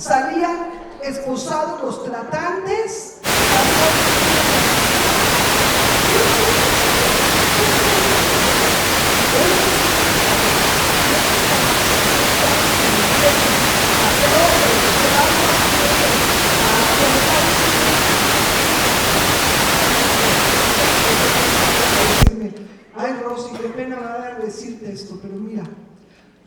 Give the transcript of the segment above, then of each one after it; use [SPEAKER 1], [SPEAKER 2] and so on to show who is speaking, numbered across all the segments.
[SPEAKER 1] salían esposados los tratantes. Ay, Rosy, qué pena me va a dar decirte esto, pero mira,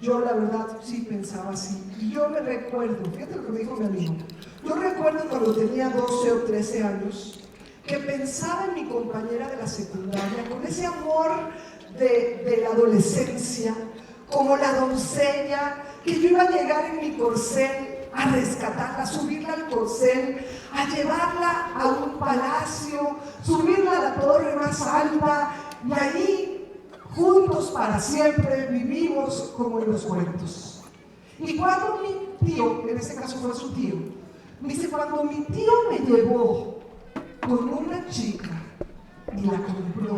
[SPEAKER 1] yo la verdad sí pensaba así. Y yo me recuerdo, fíjate lo que me dijo mi amigo, yo recuerdo cuando tenía 12 o 13 años, que pensaba en mi compañera de la secundaria, con ese amor de la adolescencia, como la doncella, que yo iba a llegar en mi corcel a rescatarla, a subirla al corcel, a llevarla a un palacio, subirla a la torre más alta, y ahí, juntos para siempre, vivimos como en los cuentos. Y cuando mi tío, en este caso fue su tío, me dice, cuando mi tío me llevó con una chica y la compró,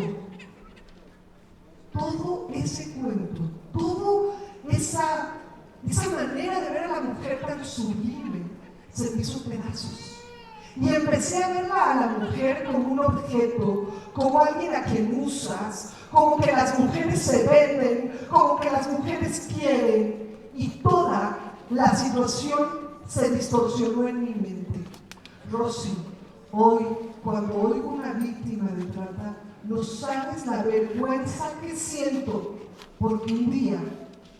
[SPEAKER 1] todo ese cuento, toda esa manera de ver a la mujer tan sublime, se me hizo pedazos. Y empecé a verla a la mujer como un objeto, como alguien a quien usas, como que las mujeres se venden, como que las mujeres quieren, y toda la situación se distorsionó en mi mente. Rosy, hoy, cuando oigo una víctima de trata, no sabes la vergüenza que siento, porque un día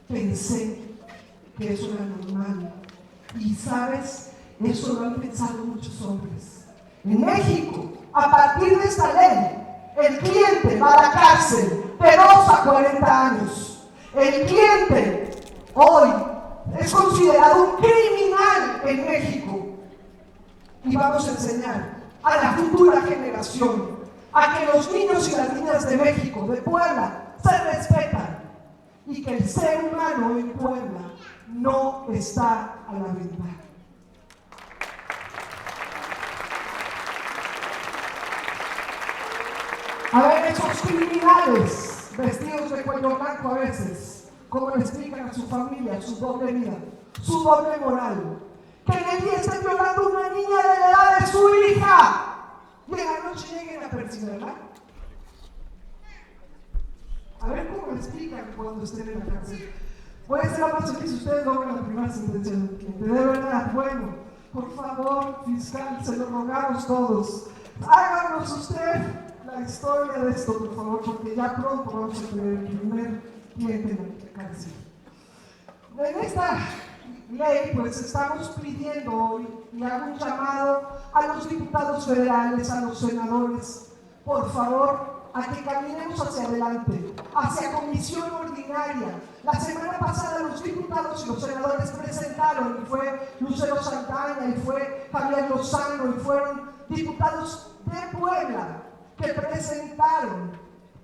[SPEAKER 1] pensé que eso era normal. Y sabes, eso lo han pensado muchos hombres. En México, a partir de esta ley, el cliente va a la cárcel de 2 a 40 años. El cliente hoy es considerado un criminal en México. Y vamos a enseñar a la futura generación a que los niños y las niñas de México, de Puebla, se respetan y que el ser humano en Puebla no está a la venta. A ver, esos criminales vestidos de cuello blanco a veces, ¿cómo le explican a su familia su doble vida, su doble moral? Que en el día estén violando a una niña de la edad de su hija y en la noche lleguen a percibirla. A ver cómo le explican cuando estén en la cárcel. Puede ser más feliz si ustedes logran la primera sentencia del cliente. De verdad, bueno, por favor, fiscal, se lo rogamos todos. Háganos usted la historia de esto, por favor, porque ya pronto vamos a tener el primer cliente en la cárcel. En esta ley, pues estamos pidiendo hoy, y hago un llamado a los diputados federales, a los senadores, por favor, a que caminemos hacia adelante, hacia comisión ordinaria. La semana pasada los diputados y los senadores presentaron, y fue Lucero Saldaña, y fue Javier Lozano, y fueron diputados de Puebla que presentaron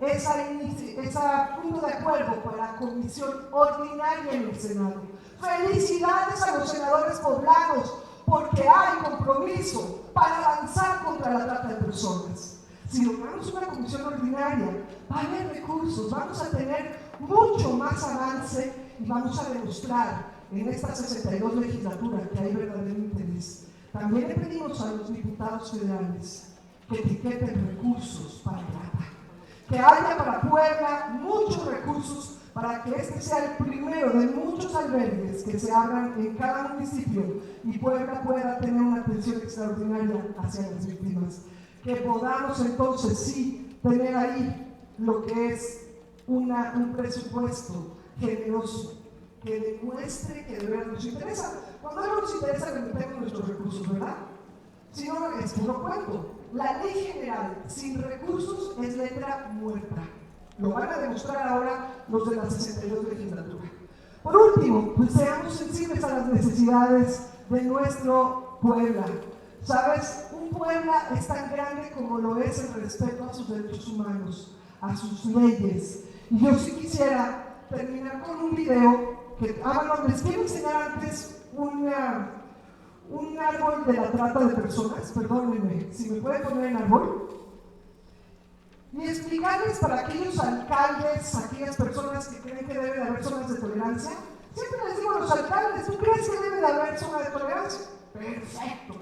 [SPEAKER 1] esa punto de acuerdo para la comisión ordinaria en el Senado. Felicidades a los senadores poblanos, porque hay compromiso para avanzar contra la trata de personas. Si logramos una comisión ordinaria, va a haber recursos, vamos a tener mucho más avance y vamos a demostrar en esta 62 legislatura que hay verdadero interés. También le pedimos a los diputados federales que etiqueten recursos para trata, que haya para Puebla muchos recursos para que este sea el primero de muchos albergues que se abran en cada municipio y Puebla pueda tener una atención extraordinaria hacia las víctimas. Que podamos entonces sí tener ahí lo que es un presupuesto generoso, que demuestre que de verdad nos interesa. Cuando algo nos interesa, le metemos nuestros recursos, ¿verdad? Si no, es puro cuento. La ley general sin recursos es letra muerta. Lo van a demostrar ahora los de la 62 legislatura. Por último, pues seamos sensibles a las necesidades de nuestro Puebla. ¿Sabes? Un Puebla es tan grande como lo es el respeto a sus derechos humanos, a sus leyes. Y yo sí quisiera terminar con un video que, bueno, les quiero enseñar antes un árbol de la trata de personas, perdónenme, si me pueden poner en árbol, y explicarles para aquellos alcaldes, aquellas personas que creen que debe de haber zonas de tolerancia. Siempre les digo a los alcaldes, ¿tú crees que debe de haber zona de tolerancia? tolerancia. Perfecto.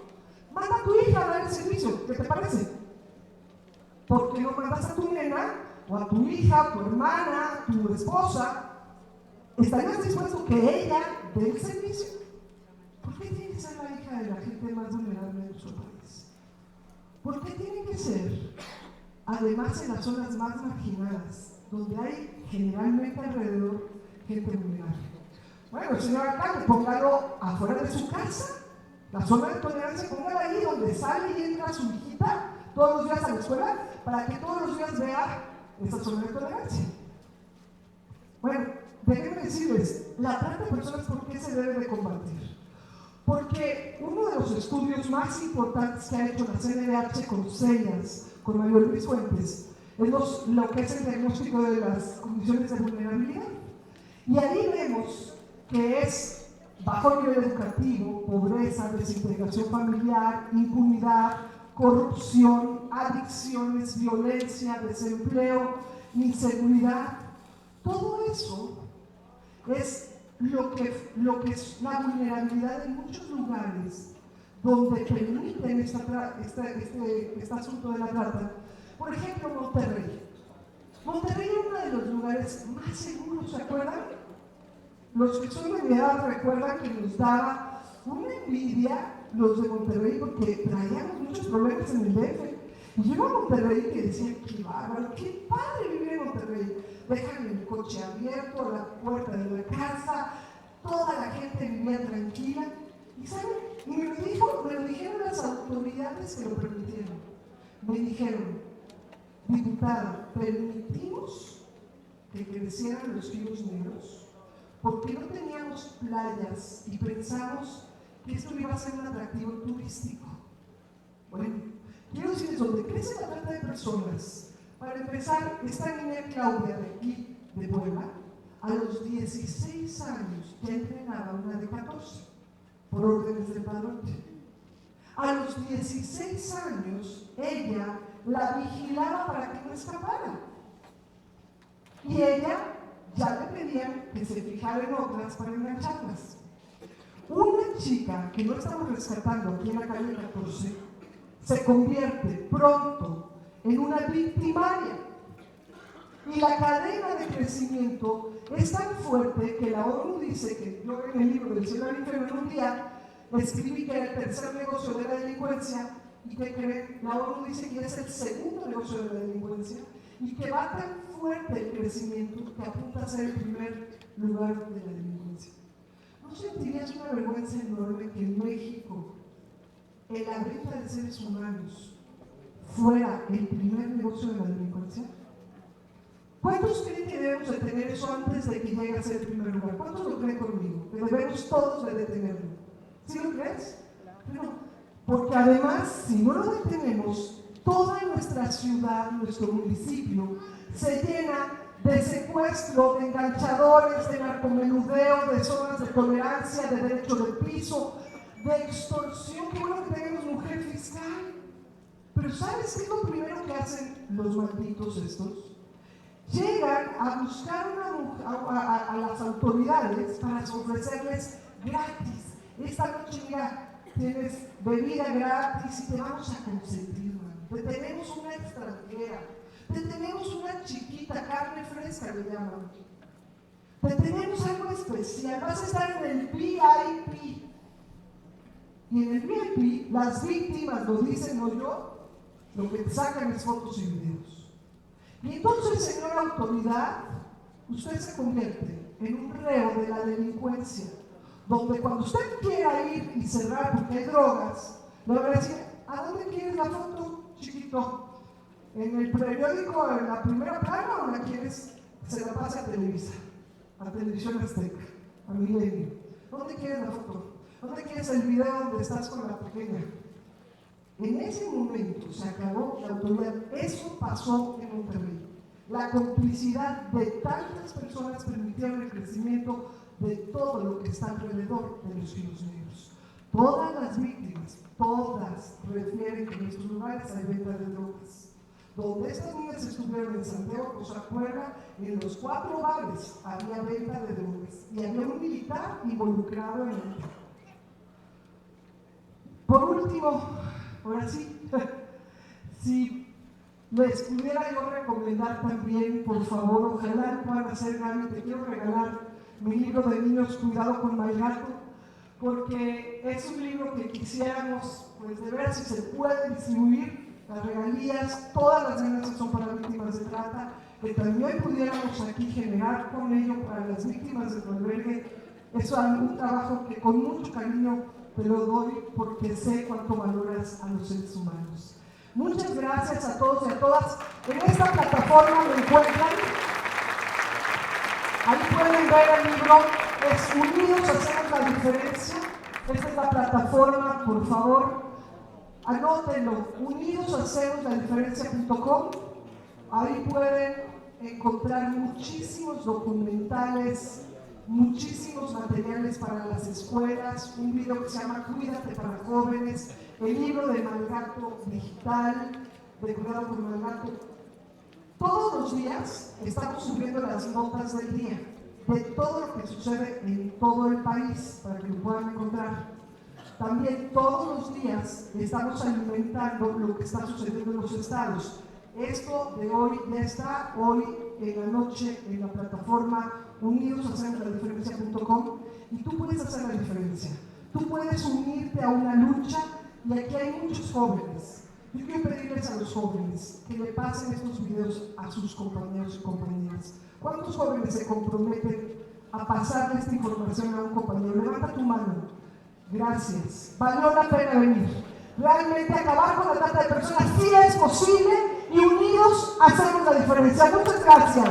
[SPEAKER 1] Manda a tu hija a dar el servicio, ¿qué te parece? ¿Por qué no mandas a tu nena, o a tu hija, a tu hermana, a tu esposa? ¿Estarías dispuesto que ella dé el servicio? ¿Por qué tiene que ser la hija de la gente más vulnerable de nuestro país? ¿Por qué tiene que ser, además en las zonas más marginadas, donde hay generalmente alrededor gente vulnerable? Bueno, señor alcalde, póngalo afuera de su casa. La zona de tolerancia, póngala ahí donde sale y entra su hijita todos los días a la escuela, para que todos los días vea esa zona de tolerancia. Bueno, déjenme decirles, la trata de personas, ¿por qué se debe de combatir? Porque uno de los estudios más importantes que ha hecho la CNDH con CELLAS, con Mario Luis Fuentes, es lo que es el diagnóstico de las condiciones de vulnerabilidad. Y ahí vemos que es bajo nivel educativo, pobreza, desintegración familiar, impunidad, corrupción, adicciones, violencia, desempleo, inseguridad. Todo eso es lo que es la vulnerabilidad en muchos lugares donde permiten este asunto de la trata. Por ejemplo, Monterrey. Monterrey es uno de los lugares más seguros, ¿se acuerdan? Los que son de mi edad recuerdan que nos daba una envidia los de Monterrey porque traíamos muchos problemas en el DF. Y yo iba a Monterrey y decía, qué bárbaro, qué padre vivir en Monterrey. Dejan el coche abierto, la puerta de la casa, toda la gente vivía tranquila. ¿Y saben? Y me lo dijeron las autoridades que lo permitieron. Me dijeron, diputada, permitimos que crecieran los filos negros porque no teníamos playas y pensamos que esto iba a ser un atractivo turístico. Bueno, quiero decirles, donde crece la trata de personas, para empezar, esta niña Claudia de aquí, de Puebla, a los 16 años ya entrenaba una de 14, por órdenes del padrón. A los 16 años, ella la vigilaba para que no escapara. Y ella ya le pedían que se fijara en otras para engancharlas. Una chica que no estamos rescatando aquí en la calle 14 se convierte pronto en una victimaria. Y la cadena de crecimiento es tan fuerte que la ONU dice, que yo en el libro del Cielo al Infierno en un día escribí que era el tercer negocio de la delincuencia, y que la ONU dice que es el segundo negocio de la delincuencia, y que va tan fuerte el crecimiento que apunta a ser el primer lugar de la delincuencia. ¿No sentirías una vergüenza enorme que en México la venta de seres humanos fuera el primer negocio de la delincuencia? ¿Cuántos creen que debemos de tener eso antes de que llegue a ser el primer lugar? ¿Cuántos lo creen conmigo? Que debemos todos de detenerlo. ¿Sí lo crees? Pero, porque además, si no lo detenemos, toda nuestra ciudad, nuestro municipio, se llena de secuestro, de enganchadores, de narcomenudeo, de zonas de tolerancia, de derecho de piso, de extorsión. Qué bueno que tenemos mujer fiscal. Pero ¿sabes qué es lo primero que hacen los malditos estos? Llegan a buscar a las autoridades para ofrecerles gratis. Esta noche, mira, tienes bebida gratis y te vamos a consentir, man. Te tenemos una extranjera, te tenemos una chiquita, carne fresca le llaman. Te tenemos algo especial, vas a estar en el VIP. Y en el VIP, las víctimas lo dicen, no yo, lo que te sacan es fotos y videos. Y entonces, señora autoridad, usted se convierte en un reo de la delincuencia, donde cuando usted quiera ir y cerrar porque hay drogas, le van a decir, ¿a dónde quieres la foto, chiquito? ¿En el periódico, en la primera plana, o la quieres? Se la pasa a Televisa, a Televisión Azteca, a Milenio. ¿Dónde quieres la foto? ¿Dónde quieres el video donde estás con la pequeña? En ese momento se acabó la autoridad. Eso pasó en Monterrey. La complicidad de tantas personas permitieron el crecimiento de todo lo que está alrededor de los filos negros. Todas las víctimas, todas refieren que en estos lugares hay venta de drogas. Donde estas niñas estuvieron en Santiago, Cosa Puebla, en los 4 bares había venta de drogas y había un militar involucrado en ello. Por último, ahora sí, si les pudiera yo recomendar también, por favor, ojalá puedan hacer, Gaby, te quiero regalar mi libro de niños Cuidado con Malgato, porque es un libro que quisiéramos, pues de ver si se puede distribuir, las regalías, todas las ganancias son para víctimas de trata, que también pudiéramos aquí generar con ello para las víctimas del albergue. Es un trabajo que con mucho cariño te lo doy porque sé cuánto valoras a los seres humanos. Muchas gracias a todos y a todas. En esta plataforma me encuentran. Ahí pueden ver el libro, es Unidos Hacemos la Diferencia. Esta es la plataforma, por favor, anótenlo, unidoshacemosladiferancia.com. Ahí pueden encontrar muchísimos documentales, muchísimos materiales para las escuelas, un video que se llama Cuídate para jóvenes, el libro de Malgato digital, de Cuidado con Malgato. Todos los días estamos subiendo las notas del día, de todo lo que sucede en todo el país, para que lo puedan encontrar. También todos los días estamos alimentando lo que está sucediendo en los estados. Esto de hoy ya está, hoy en la noche, en la plataforma unidoshacemosladiferancia.com, y tú puedes hacer la diferencia. Tú puedes unirte a una lucha, y aquí hay muchos jóvenes. Yo quiero pedirles a los jóvenes que le pasen estos videos a sus compañeros y compañeras. ¿Cuántos jóvenes se comprometen a pasarle esta información a un compañero? Levanta tu mano. Gracias. Valió la pena venir. Realmente acabar con la trata de personas sí es posible y unidos hacemos la diferencia. Muchas gracias.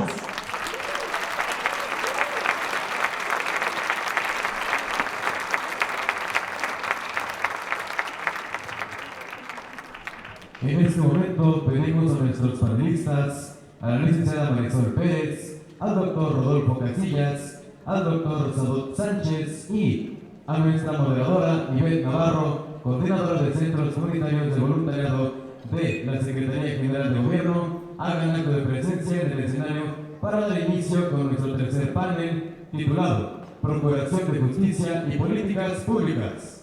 [SPEAKER 2] En este momento pedimos a nuestros panelistas, a la licenciada Marisol Pérez, al doctor Rodolfo Casillas, al doctor Sadot Sánchez y a nuestra moderadora Ivette Navarro, coordinadora de Centros Comunitarios de Voluntariado de la Secretaría General de Gobierno, hagan acto de presencia en el escenario para dar inicio con nuestro tercer panel titulado Procuración de Justicia y Políticas Públicas.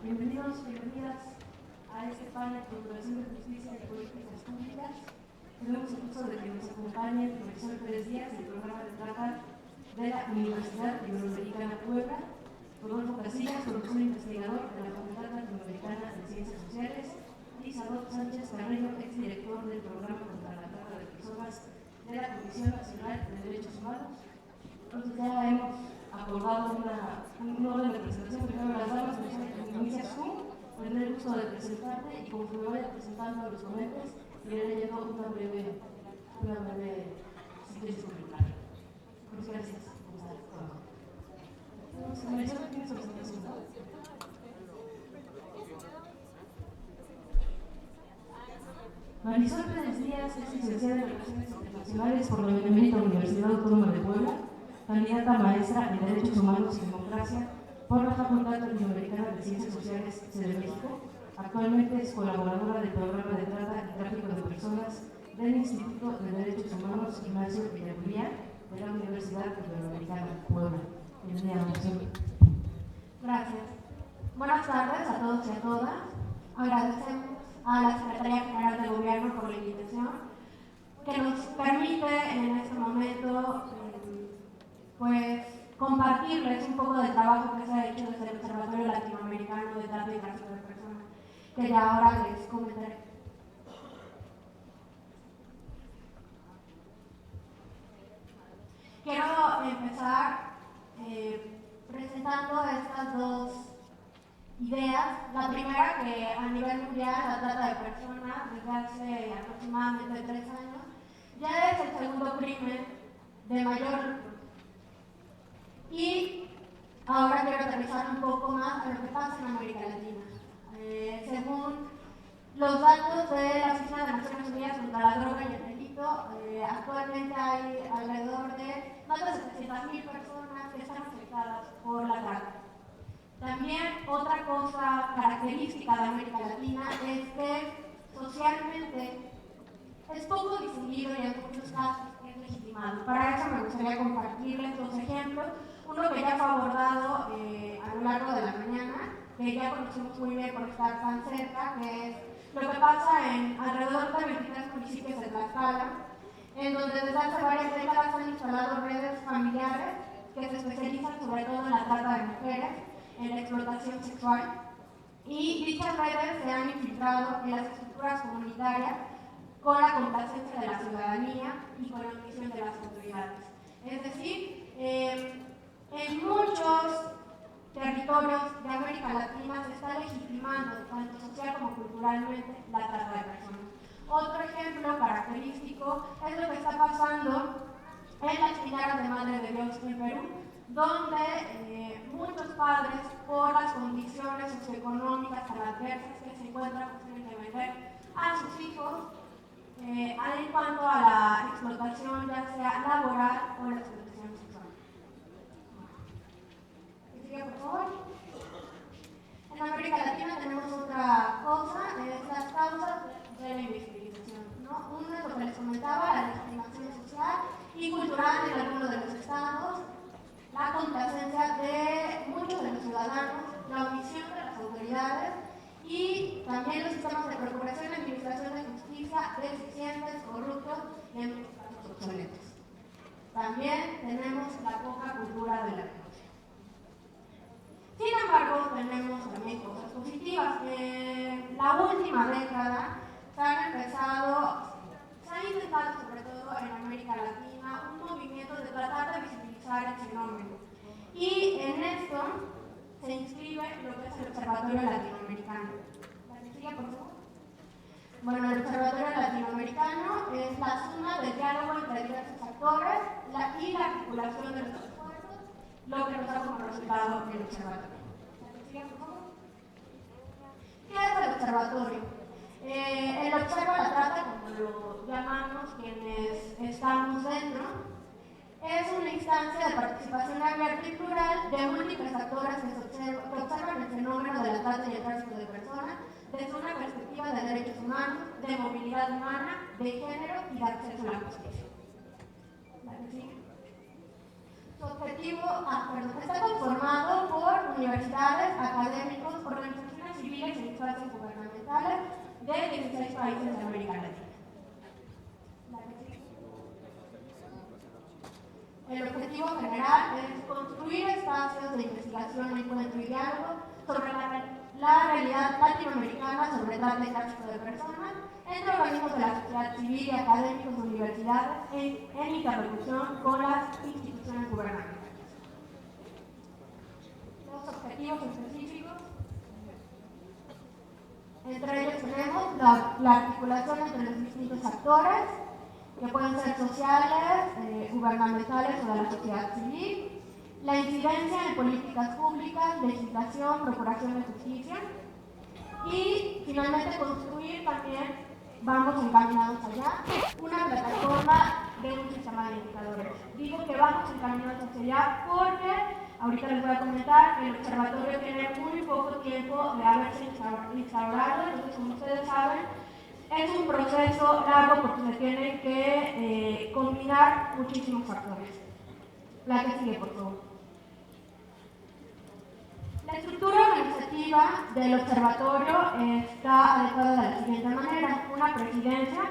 [SPEAKER 3] Bienvenidas a este panel de Procuración de Justicia y Políticas Públicas. Tenemos el gusto de que nos acompañe el profesor Pérez Díaz del programa de trata de la Universidad Iberoamericana Puebla, Rodolfo Casillas, profesor investigador de la Facultad Latinoamericana de Ciencias Sociales, y Sadot Sánchez Carreño, exdirector del programa contra la trata de personas de la Comisión Nacional de Derechos Humanos. Entonces ya hemos acordado un orden de presentación. Primero las damas, inicias tú, tendré el gusto de presentarte y conforme vaya presentando a los ponentes, iré leyendo una breve síntesis curricular. Muchas gracias. Marisol, ¿tienes su presentación? Marisol Pérez Díaz es licenciada en Relaciones Internacionales por la Benemérita Universidad Autónoma de Puebla, candidata a maestra en Derechos Humanos y Democracia por la Facultad Latinoamericana de Ciencias Sociales de México. Actualmente es colaboradora del programa de trata y tráfico de personas del Instituto de Derechos Humanos Ignacio Ellacuría de la Universidad Iberoamericana Puebla. Bienvenida, Marisol.
[SPEAKER 4] Gracias. Buenas tardes a todos y a todas. Agradecemos a la Secretaría General de Gobierno por la invitación que nos permite en este momento pues compartirles un poco del trabajo que se ha hecho desde el Observatorio Latinoamericano de Trata y Tráfico de Personas, que ya ahora les comentaré. Quiero empezar presentando estas dos ideas. La primera, que a nivel mundial la trata de personas desde hace aproximadamente 3 años ya es el segundo segundo crimen de mayor lucro. Y ahora quiero aterrizar un poco más a lo que pasa en América Latina. Según los datos de la Oficina de Naciones Unidas contra la Droga y el Delito, actualmente hay alrededor de más de 700.000 personas que están afectadas por la trata. También otra cosa característica de América Latina es que socialmente es poco difundido y en muchos casos es legitimado. Para eso me gustaría compartirles dos ejemplos. Uno que ya fue abordado a lo largo de la mañana, que ya conocemos muy bien por estar tan cerca, que es lo que pasa en alrededor de 23 municipios de Tlaxcala, en donde desde hace varias décadas han instalado redes familiares que se especializan sobre todo en la trata de mujeres, en la explotación sexual, y dichas redes se han infiltrado en las estructuras comunitarias con la complacencia de la ciudadanía y con la omisión de las autoridades. Es decir, en muchos territorios de América Latina se está legitimando, tanto social como culturalmente, la trata de personas. Otro ejemplo característico es lo que está pasando en las Piñaras de Madre de Dios en Perú, donde muchos padres, por las condiciones socioeconómicas tan adversas que se encuentran, tienen que vender a sus hijos en cuanto a la explotación, ya sea laboral o la explotación sexual. ¿Sigue, por favor? En América Latina tenemos otra cosa, las causas de la invisibilización, ¿no? Uno es lo que les comentaba, la legitimación social y cultural en algunos de los estados, la complacencia de muchos de los ciudadanos, la omisión de las autoridades y también los sistemas de procuración y administración de justicia deficientes, corruptos y en muchos casos obsoletos. También tenemos la poca cultura de la denuncia. Sin embargo, tenemos también cosas positivas. En la última década se ha intentado, sobre todo en América Latina, un movimiento de tratar de visibilizar el fenómeno. Y en esto se inscribe lo que es el Observatorio Latinoamericano. ¿La sigue, por favor? Bueno, el Observatorio Latinoamericano es la suma del diálogo entre diversos actores y la articulación de los esfuerzos, lo que nos da como resultado el observatorio. ¿La sigue, por favor? ¿Qué es el observatorio? El observa la trata, como lo llamamos quienes estamos dentro, es una instancia de participación abierta y plural de múltiples actores que observan el fenómeno de la trata y el tráfico de personas desde una perspectiva de derechos humanos, de movilidad humana, de género y de acceso a la justicia. Su objetivo está conformado por universidades, académicos, organizaciones civiles y instancias gubernamentales de 16 países de América Latina. El objetivo general es construir espacios de investigación, encuentro y diálogo sobre la realidad latinoamericana sobre trata y tráfico de personas entre organismos de la sociedad civil y académicos de universidades en interlocución con las instituciones gubernamentales. Los objetivos específicos, entre ellos tenemos la articulación entre los distintos actores, que pueden ser sociales, gubernamentales o de la sociedad civil, la incidencia en políticas públicas, legislación, procuración de justicia y finalmente construir también, vamos encaminados allá, una plataforma de un sistema de indicadores. Digo que vamos encaminados hacia allá porque ahorita les voy a comentar, el observatorio tiene muy poco tiempo de haberse instaurado, entonces como ustedes saben, es un proceso largo porque se tienen que combinar muchísimos factores. La que sigue, por favor. La estructura organizativa del observatorio está adecuada de la siguiente manera. Una presidencia,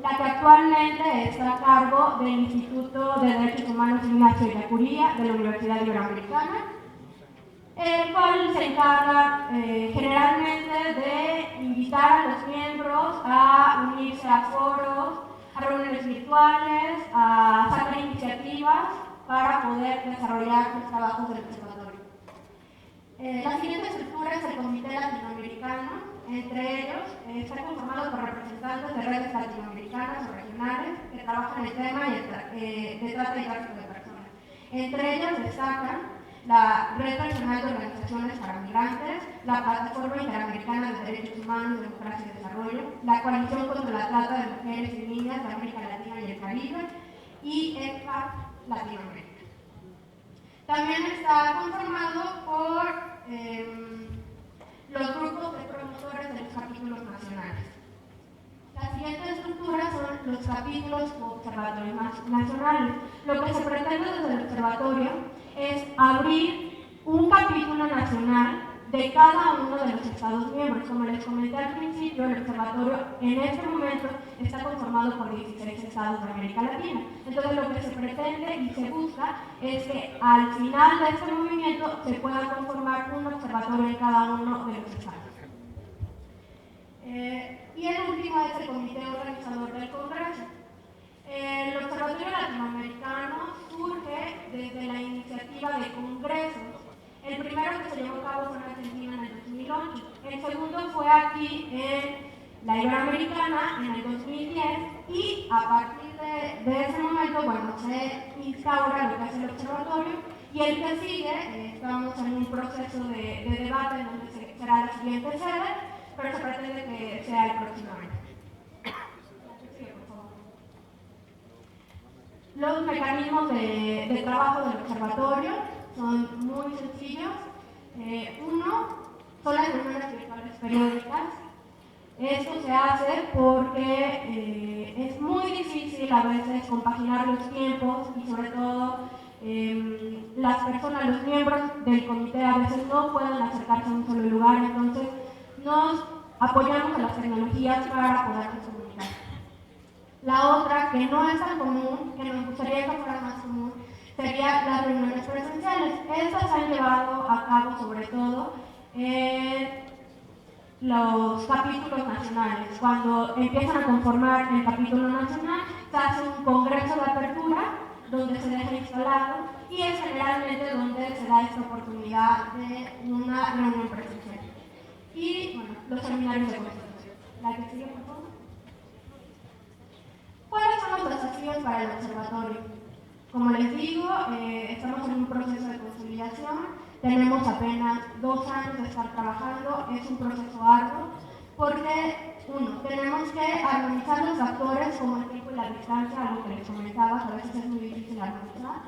[SPEAKER 4] la que actualmente está a cargo del Instituto de Derechos Humanos Ignacio Ellacuría de la Universidad Iberoamericana, el cual se encarga generalmente de invitar a los miembros a unirse a foros, a reuniones virtuales, a sacar iniciativas para poder desarrollar los trabajos del observatorio. La siguiente estructura es el Comité Latinoamericano, Entre ellos, está conformado por representantes de redes latinoamericanas o regionales que trabajan el tema de trata y tráfico de personas. Entre ellos destacan la Red Nacional de Organizaciones para Migrantes, la Plataforma Interamericana de Derechos Humanos, Democracia y Desarrollo, la Coalición contra la Trata de Mujeres y Niñas de América Latina y el Caribe y EFAC Latinoamérica. También está conformado por los grupos de promotores de los capítulos nacionales. La siguiente estructura son los capítulos o observatorios nacionales. Lo que se pretende desde el observatorio es abrir un capítulo nacional de cada uno de los Estados miembros. Como les comenté al principio, el observatorio en este momento está conformado por 16 estados de América Latina. Entonces lo que se pretende y se busca es que al final de este movimiento se pueda conformar un observatorio en cada uno de los estados. Y el último es el comité organizador del Congreso. El Observatorio Latinoamericano surge desde la iniciativa de congresos. El primero que se llevó a cabo fue en Argentina en el 2008. El segundo fue aquí en la Iberoamericana en el 2010 y a partir de ese momento, bueno, se instaura lo que es el observatorio y el que sigue, estamos en un proceso de debate en donde será la siguiente sede, pero se pretende que sea el próximo año. Los mecanismos de trabajo del observatorio son muy sencillos. Uno, son las reuniones virtuales periódicas. Esto se hace porque es muy difícil a veces compaginar los tiempos y sobre todo las personas, los miembros del comité a veces no pueden acercarse a un solo lugar, entonces nos apoyamos en las tecnologías para podernos comunicar. La otra, que no es tan común, que nos gustaría que fuera más común, sería las reuniones presenciales. Estas se han llevado a cabo sobre todo en los capítulos nacionales. Cuando empiezan a conformar el capítulo nacional, se hace un congreso de apertura donde se deja instalado y es generalmente donde se da esta oportunidad de una reunión presencial. Y bueno, los seminarios de constitución. La que sigue, por favor. ¿Cuáles son los desafíos para el observatorio? Como les digo, estamos en un proceso de consolidación. Tenemos apenas 2 años de estar trabajando, es un proceso arduo, porque, uno, tenemos que armonizar los factores como el tiempo y la distancia, algo que les comentaba, a veces es muy difícil armonizar.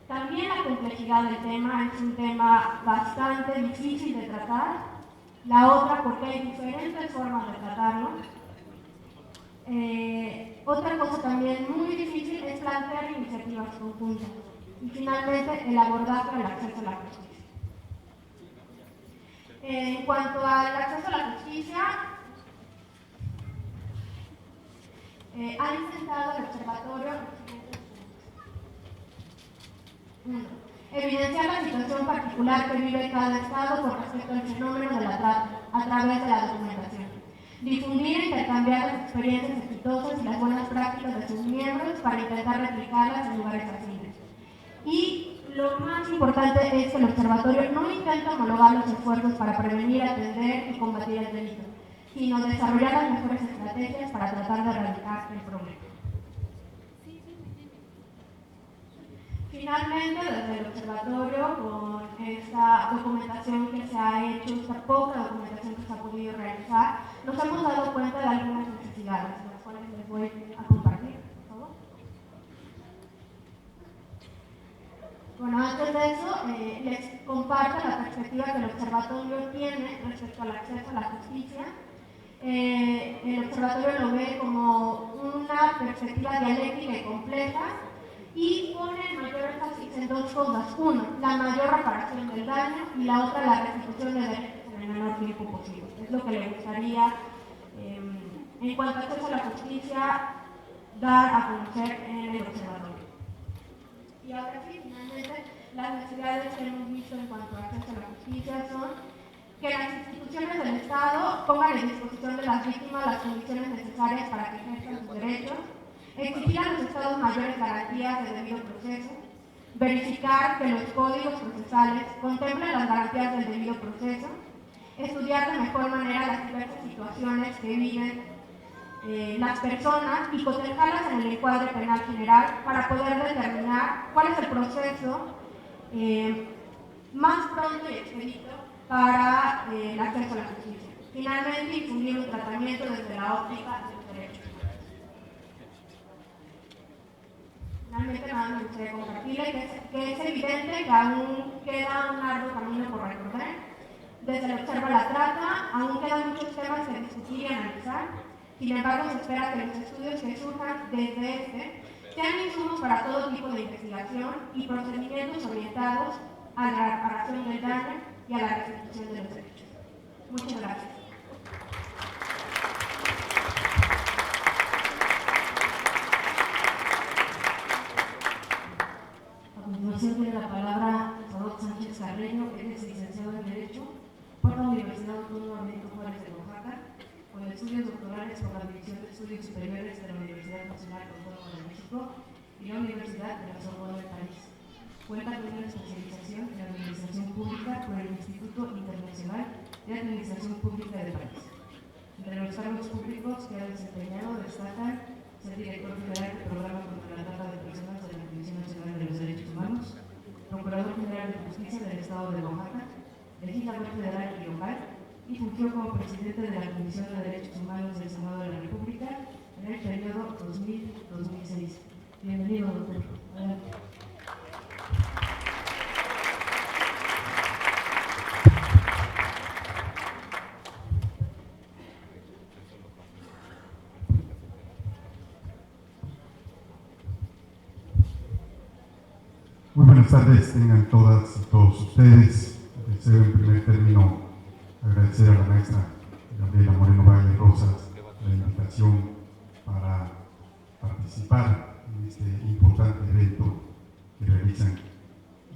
[SPEAKER 4] También la complejidad del tema, es un tema bastante difícil de tratar. La otra, porque hay diferentes formas de tratarlo. Otra cosa también muy difícil es plantear iniciativas conjuntas. Y finalmente, el abordaje del acceso a la justicia. En cuanto al acceso a la justicia, ha intentado el observatorio evidenciar la situación particular que vive cada estado con respecto al fenómeno de la trata a través de la documentación. Difundir e intercambiar las experiencias exitosas y las buenas prácticas de sus miembros para intentar replicarlas en lugares afines. Y lo más importante es que el observatorio no intenta homologar los esfuerzos para prevenir, atender y combatir el delito, sino desarrollar las mejores estrategias para tratar de erradicar el problema. Finalmente, desde el observatorio, con esta documentación que se ha hecho, esta poca documentación que se ha podido realizar, nos hemos dado cuenta de algunas necesidades, las cuales les voy a compartir, por favor. Bueno, antes de eso, les comparto la perspectiva que el observatorio tiene respecto al acceso a la justicia. El observatorio lo ve como una perspectiva dialéctica y compleja, y pone mayor énfasis en 2 cosas. Uno, la mayor reparación del daño y la otra, la restitución de derechos en el menor tiempo posible. Es lo que le gustaría, en cuanto a acceso a la justicia, dar a conocer en el observatorio. Y ahora sí, finalmente, las necesidades que hemos visto en cuanto a acceso a la justicia son que las instituciones del Estado pongan a disposición de las víctimas las condiciones necesarias para que ejerzan sus derechos, exigir a los estados mayores garantías de debido proceso, verificar que los códigos procesales contemplen las garantías del debido proceso estudiar de mejor manera las diversas situaciones que viven las personas y cotejarlas en el encuadre penal general para poder determinar cuál es el proceso más pronto y expedito para el acceso a la justicia. Finalmente, difundir un tratamiento desde la óptica de los derechos humanos. Finalmente, nada más me gustaría compartirle que es evidente que aún queda un largo camino por recorrer. Desde el Observa la Trata, aún quedan muchos temas que discutir y analizar. Sin embargo, se espera que los estudios que surjan desde sean insumos para todo tipo de investigación y procedimientos orientados a la reparación del daño y a la restitución de los derechos. Muchas gracias.
[SPEAKER 3] A continuación tiene la palabra Sadok Sánchez Carreño, que es licenciado en Derecho por la Universidad Autónoma Benito Juárez de Oaxaca, con estudios doctorales por la División de Estudios Superiores de la Universidad Nacional Autónoma de México y la Universidad de la Sorbona de París. Cuenta con una especialización en Administración Pública por el Instituto Internacional de Administración Pública de París. Entre los cargos públicos que ha desempeñado destacan ser director general del Programa contra la Trata de Personas de la Comisión Nacional de los Derechos Humanos, Procurador General de Justicia del Estado de Oaxaca, legislador federal y local, y fungió como presidente de la Comisión de Derechos Humanos del Senado de la República en el periodo 2000-2006. Bienvenido, doctor. Adelante.
[SPEAKER 5] Muy buenas tardes, tengan todas y todos ustedes. Deseo en primer término agradecer a la maestra Gabriela Moreno Valle Rosas la invitación para participar en este importante evento que realizan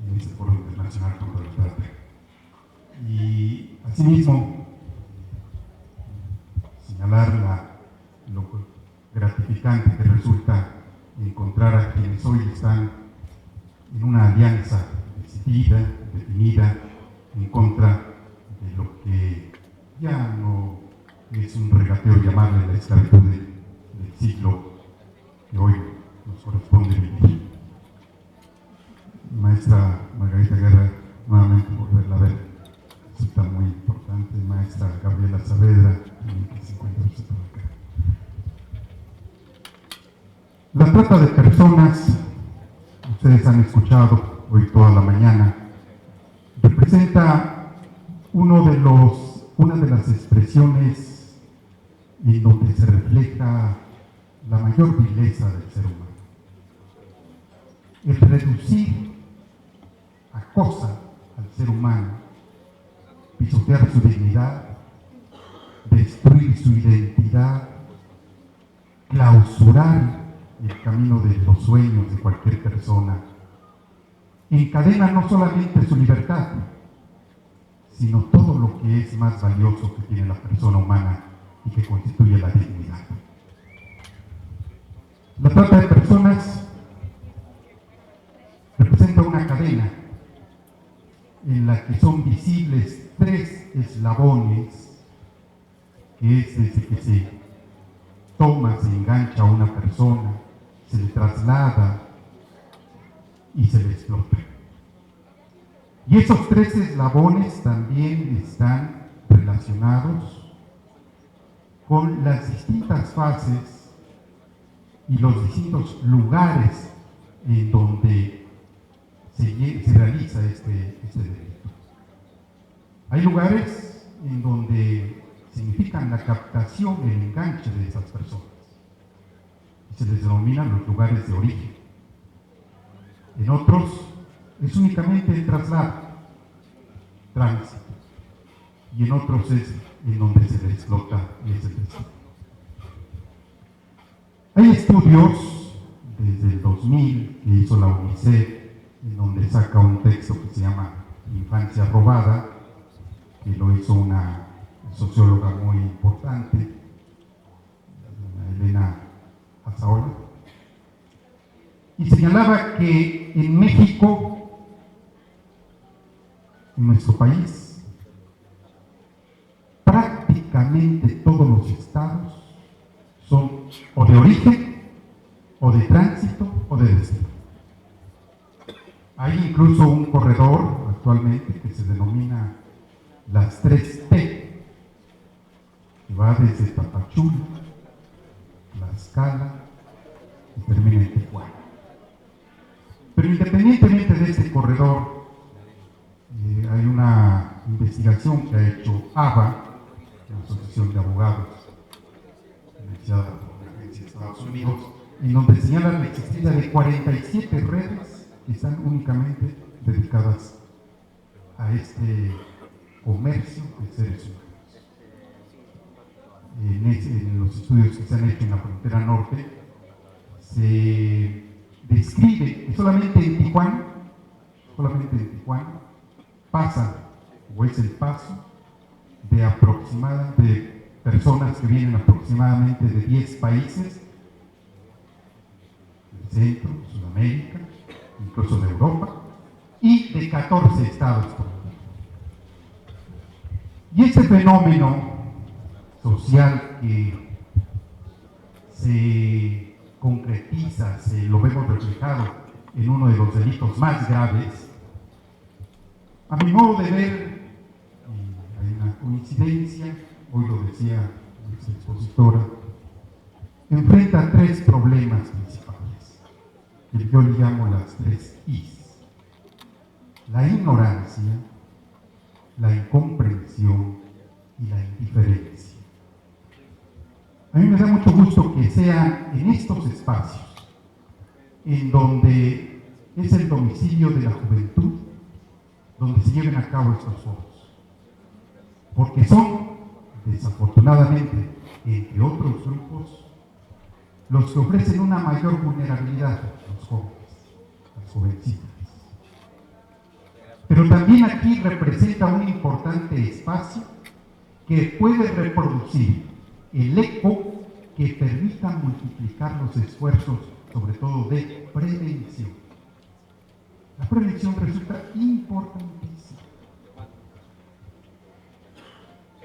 [SPEAKER 5] en este Foro Internacional contra la Trata. Y asimismo, señalar lo gratificante que resulta encontrar a quienes hoy están en una alianza decidida, definida, en contra de lo que ya no es un regateo llamarle la esclavitud del siglo que hoy nos corresponde vivir. Maestra Margarita Guerra, nuevamente volverla a ver, resulta muy importante. Maestra Gabriela Saavedra, que se encuentra usted por acá. La trata de personas, ustedes han escuchado hoy toda la mañana, representa una de las expresiones en donde se refleja la mayor vileza del ser humano. El reducir a cosa al ser humano, pisotear su dignidad, destruir su identidad, clausurar el camino de los sueños de cualquier persona, encadena no solamente su libertad, sino todo lo que es más valioso que tiene la persona humana y que constituye la dignidad. La trata de personas representa una cadena en la que son visibles tres eslabones, que es desde que se toma, se engancha a una persona, se le traslada y se le explota. Y esos tres eslabones también están relacionados con las distintas fases y los distintos lugares en donde se realiza este delito. Hay lugares en donde significan la captación, el enganche de esas personas. Se les denominan los lugares de origen. En otros es únicamente el traslado, tránsito, y en otros es en donde se le explota y es el destino. Hay estudios desde el 2000 que hizo la UNICEF, en donde saca un texto que se llama Infancia Robada, que lo hizo una socióloga muy importante, Elena Azaola, y señalaba que en México, en nuestro país, de origen, o de tránsito, o de destino. Hay incluso un corredor actualmente que se denomina las 3T, que va desde Tapachula, Tlaxcala y termina en Tijuana. Pero independientemente de este corredor, hay una investigación que ha hecho ABA, la Asociación de Abogados, iniciada por la Agencia de Estados Unidos, en donde señala la existencia de 47 redes que están únicamente dedicadas a este comercio de seres humanos. En los estudios que se han hecho en la frontera norte, se describe que solamente en Tijuana pasa, o es el paso de personas que vienen aproximadamente de 10 países, del centro, Sudamérica, incluso de Europa, y de 14 estados por el mundo. Y ese fenómeno social que se concretiza, lo vemos reflejado en uno de los delitos más graves, a mi modo de ver, hay una coincidencia, hoy lo decía nuestra expositora, enfrenta 3 problemas principales, que yo le llamo las 3 Is: la ignorancia, la incomprensión y la indiferencia. A mí me da mucho gusto que sean en estos espacios, en donde es el domicilio de la juventud, donde se lleven a cabo estos foros, porque son, desafortunadamente, entre otros grupos, los que ofrecen una mayor vulnerabilidad a los jóvenes, a las jovencitas. Pero también aquí representa un importante espacio que puede reproducir el eco que permita multiplicar los esfuerzos, sobre todo de prevención. La prevención resulta importantísima.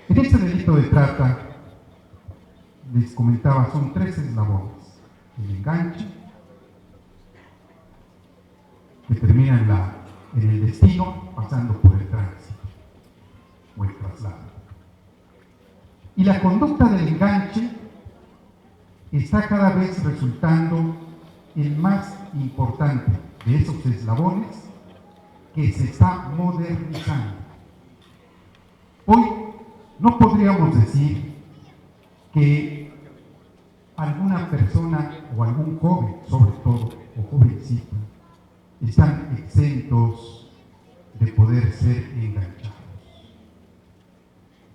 [SPEAKER 5] En este delito de trata, les comentaba, son 3 eslabones: el enganche, que termina en el destino, pasando por el tránsito o el traslado. Y la conducta del enganche está cada vez resultando el más importante de esos eslabones, que se está modernizando. Hoy no podríamos decir que alguna persona o algún joven, sobre todo, o jovencito, están exentos de poder ser enganchados.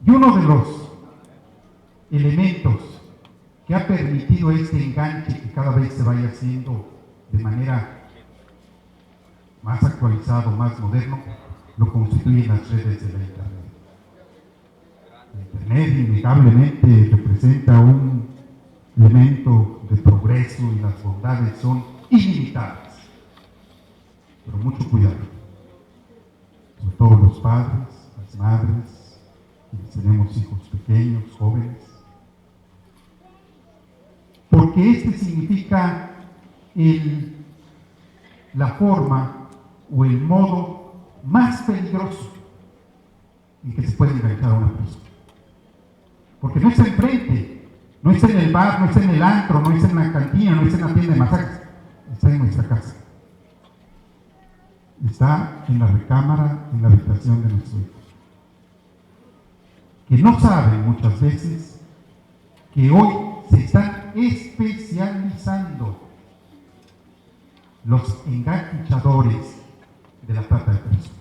[SPEAKER 5] Y uno de los elementos que ha permitido este enganche que cada vez se vaya haciendo de manera más actualizado, más moderno, lo constituyen las redes de la Internet. La Internet innegablemente representa un elemento de progreso y las bondades son ilimitadas. Pero mucho cuidado, sobre todo los padres, las madres, quienes tenemos hijos pequeños, jóvenes, porque este significa la forma o el modo más peligroso en que se puede enganchar a una persona. Porque no está enfrente, no está en el bar, no está en el antro, no está en la cantina, no está en la tienda de masajes, está en nuestra casa. Está en la recámara, en la habitación de nuestro hijo. Que no saben muchas veces que hoy se están especializando los enganchadores de la trata de personas.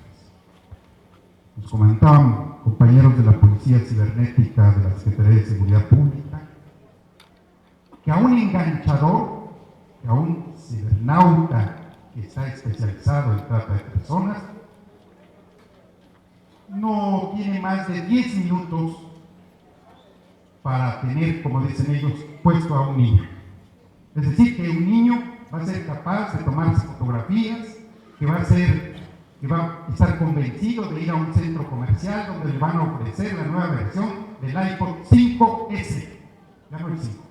[SPEAKER 5] Nos comentaban compañeros de la Policía Cibernética de la Secretaría de Seguridad Pública que a un enganchador, que a un cibernauta que está especializado en trata de personas, no tiene más de 10 minutos para tener, como dicen ellos, puesto a un niño. Es decir, que un niño va a ser capaz de tomarse fotografías, que va a estar convencido de ir a un centro comercial donde le van a ofrecer la nueva versión del iPhone 5S. Ya no el 5,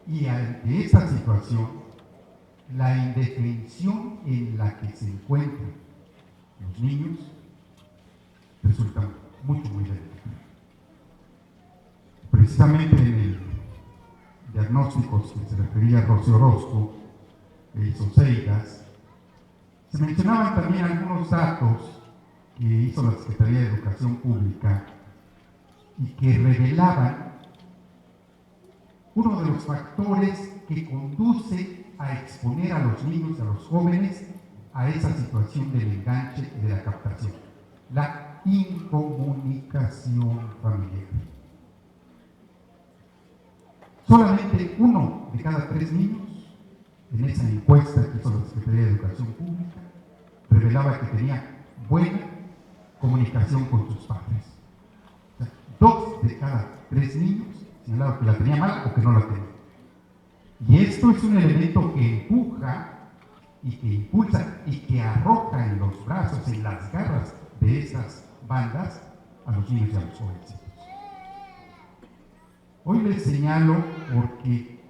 [SPEAKER 5] Y ante esta situación, la indefensión en la que se encuentran los niños resulta muy delicada. Precisamente en el diagnóstico que se refería a Rocío Orozco, que hizo Seigas, se mencionaban también algunos datos que hizo la Secretaría de Educación Pública y que revelaban uno de los factores que conduce a exponer a los niños y a los jóvenes a esa situación del enganche y de la captación: la incomunicación familiar. Solamente 1 de cada 3 niños, en esa encuesta que hizo la Secretaría de Educación Pública, revelaba que tenía buena comunicación con sus padres. O sea, 2 de cada 3 niños señalaban que la tenía mal o que no la tenía. Y esto es un elemento que empuja y que impulsa y que arroja en los brazos, en las garras de esas bandas a los niños y a los jóvenes. Hoy les señalo porque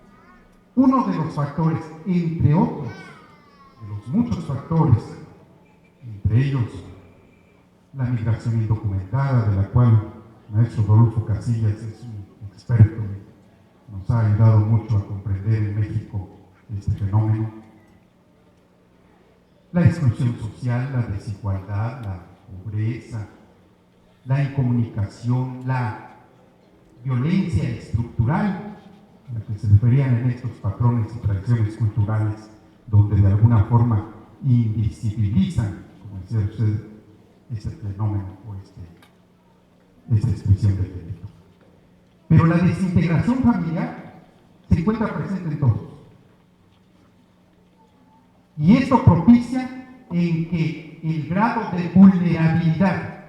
[SPEAKER 5] uno de los factores, entre otros, de los muchos factores, entre ellos la migración indocumentada, de la cual el maestro Rodolfo Casillas es un experto y nos ha ayudado mucho a comprender en México este fenómeno, la exclusión social, la desigualdad, la pobreza, la incomunicación, la violencia estructural, a la que se referían en estos patrones y tradiciones culturales, donde de alguna forma invisibilizan, como decía usted, ese fenómeno o esta expresión del delito. Pero la desintegración familiar se encuentra presente en todos. Y esto propicia en que el grado de vulnerabilidad,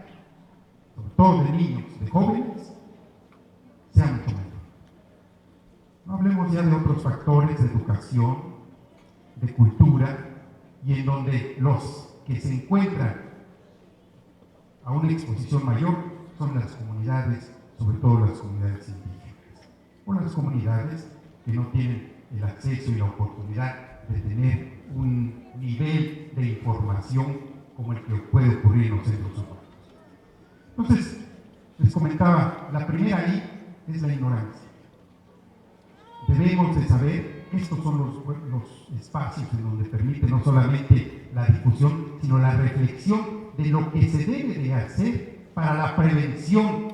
[SPEAKER 5] sobre todo de niños, de jóvenes, sea mucho mayor. No hablemos ya de otros factores de educación, de cultura, y en donde los que se encuentran a una exposición mayor son las comunidades, sobre todo las comunidades indígenas, o las comunidades que no tienen el acceso y la oportunidad de tener un nivel de información como el que puede ocurrir en los centros urbanos. Entonces, les comentaba, la primera ahí es la ignorancia. Debemos de saber que estos son los espacios en donde permite no solamente la discusión, sino la reflexión de lo que se debe de hacer para la prevención.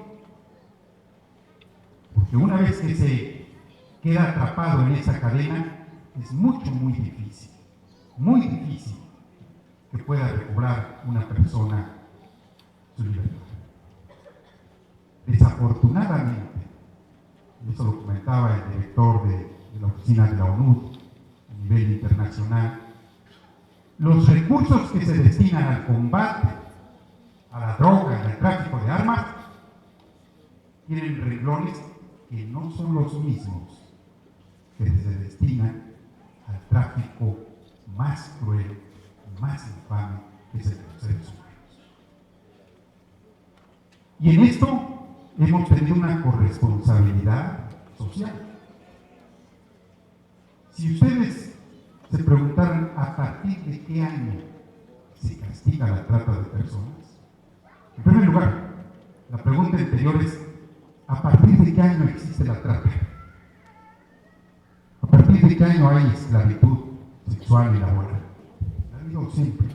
[SPEAKER 5] Porque una vez que se queda atrapado en esa cadena, es muy difícil que pueda recobrar una persona su libertad. Desafortunadamente, eso lo comentaba el director de la oficina de la ONU a nivel internacional, los recursos que se destinan al combate a la droga y al tráfico de armas tienen renglones que no son los mismos que se destinan al tráfico más cruel, más infame, que es el de los seres humanos. Y en esto hemos tenido una corresponsabilidad social. Si ustedes se preguntaran a partir de qué año se castiga la trata de personas, en primer lugar, la pregunta anterior es: ¿a partir de qué año existe la trata? ¿A partir de qué año hay esclavitud sexual y laboral? Ha habido siempre.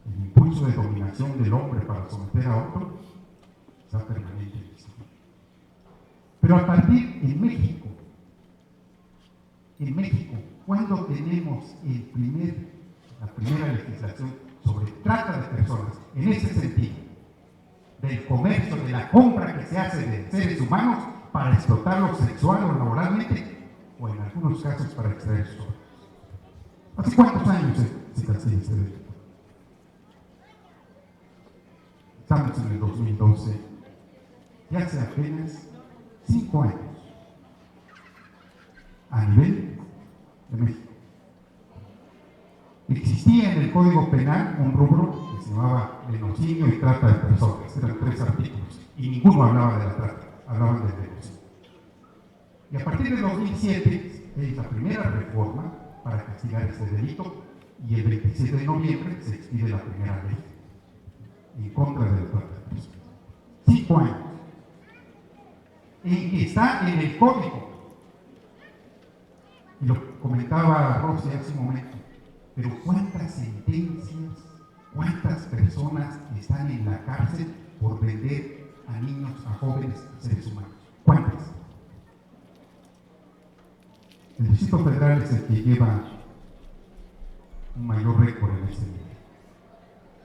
[SPEAKER 5] El impulso de dominación del hombre para someter a otro está permanente. Pero a partir en México, ¿cuándo tenemos la primera legislación sobre trata de personas en ese sentido? Del comercio, de la compra que se hace de seres humanos para explotarlos sexual o laboralmente, o en algunos casos para extraer sus órganos. ¿Hace cuántos años se castiga este delito? Estamos en el 2012, y hace apenas 5 años, a nivel de México. Existía en el Código Penal un rubro que se llamaba genocidio y trata de personas. Eran 3 artículos y ninguno hablaba de la trata, hablaban del genocidio. Y a partir de 2007 es la primera reforma para castigar este delito, y el 27 de noviembre se expide la primera ley en contra de la trata de personas. 5 años en que está en el código, y lo comentaba Rosy hace un momento, pero ¿cuántas sentencias, cuántas personas están en la cárcel por vender a niños, a jóvenes, a seres humanos? ¿Cuántas? El Distrito Federal es el que lleva un mayor récord en este nivel.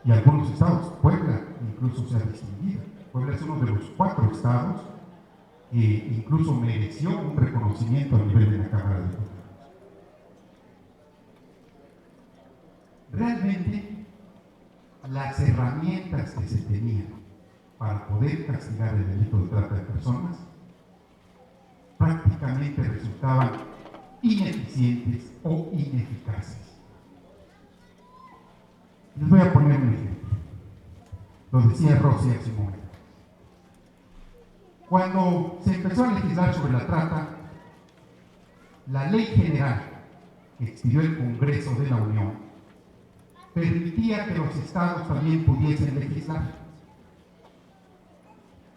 [SPEAKER 5] Y algunos estados, Puebla incluso se ha distinguido. Puebla es uno de los 4 estados que incluso mereció un reconocimiento a nivel de la Cámara de Diputados. Realmente, las herramientas que se tenían para poder castigar el delito de trata de personas prácticamente resultaban ineficientes o ineficaces. Les voy a poner un ejemplo. Lo decía Rosy hace un momento. Cuando se empezó a legislar sobre la trata, la ley general que expidió el Congreso de la Unión permitía que los estados también pudiesen legislar.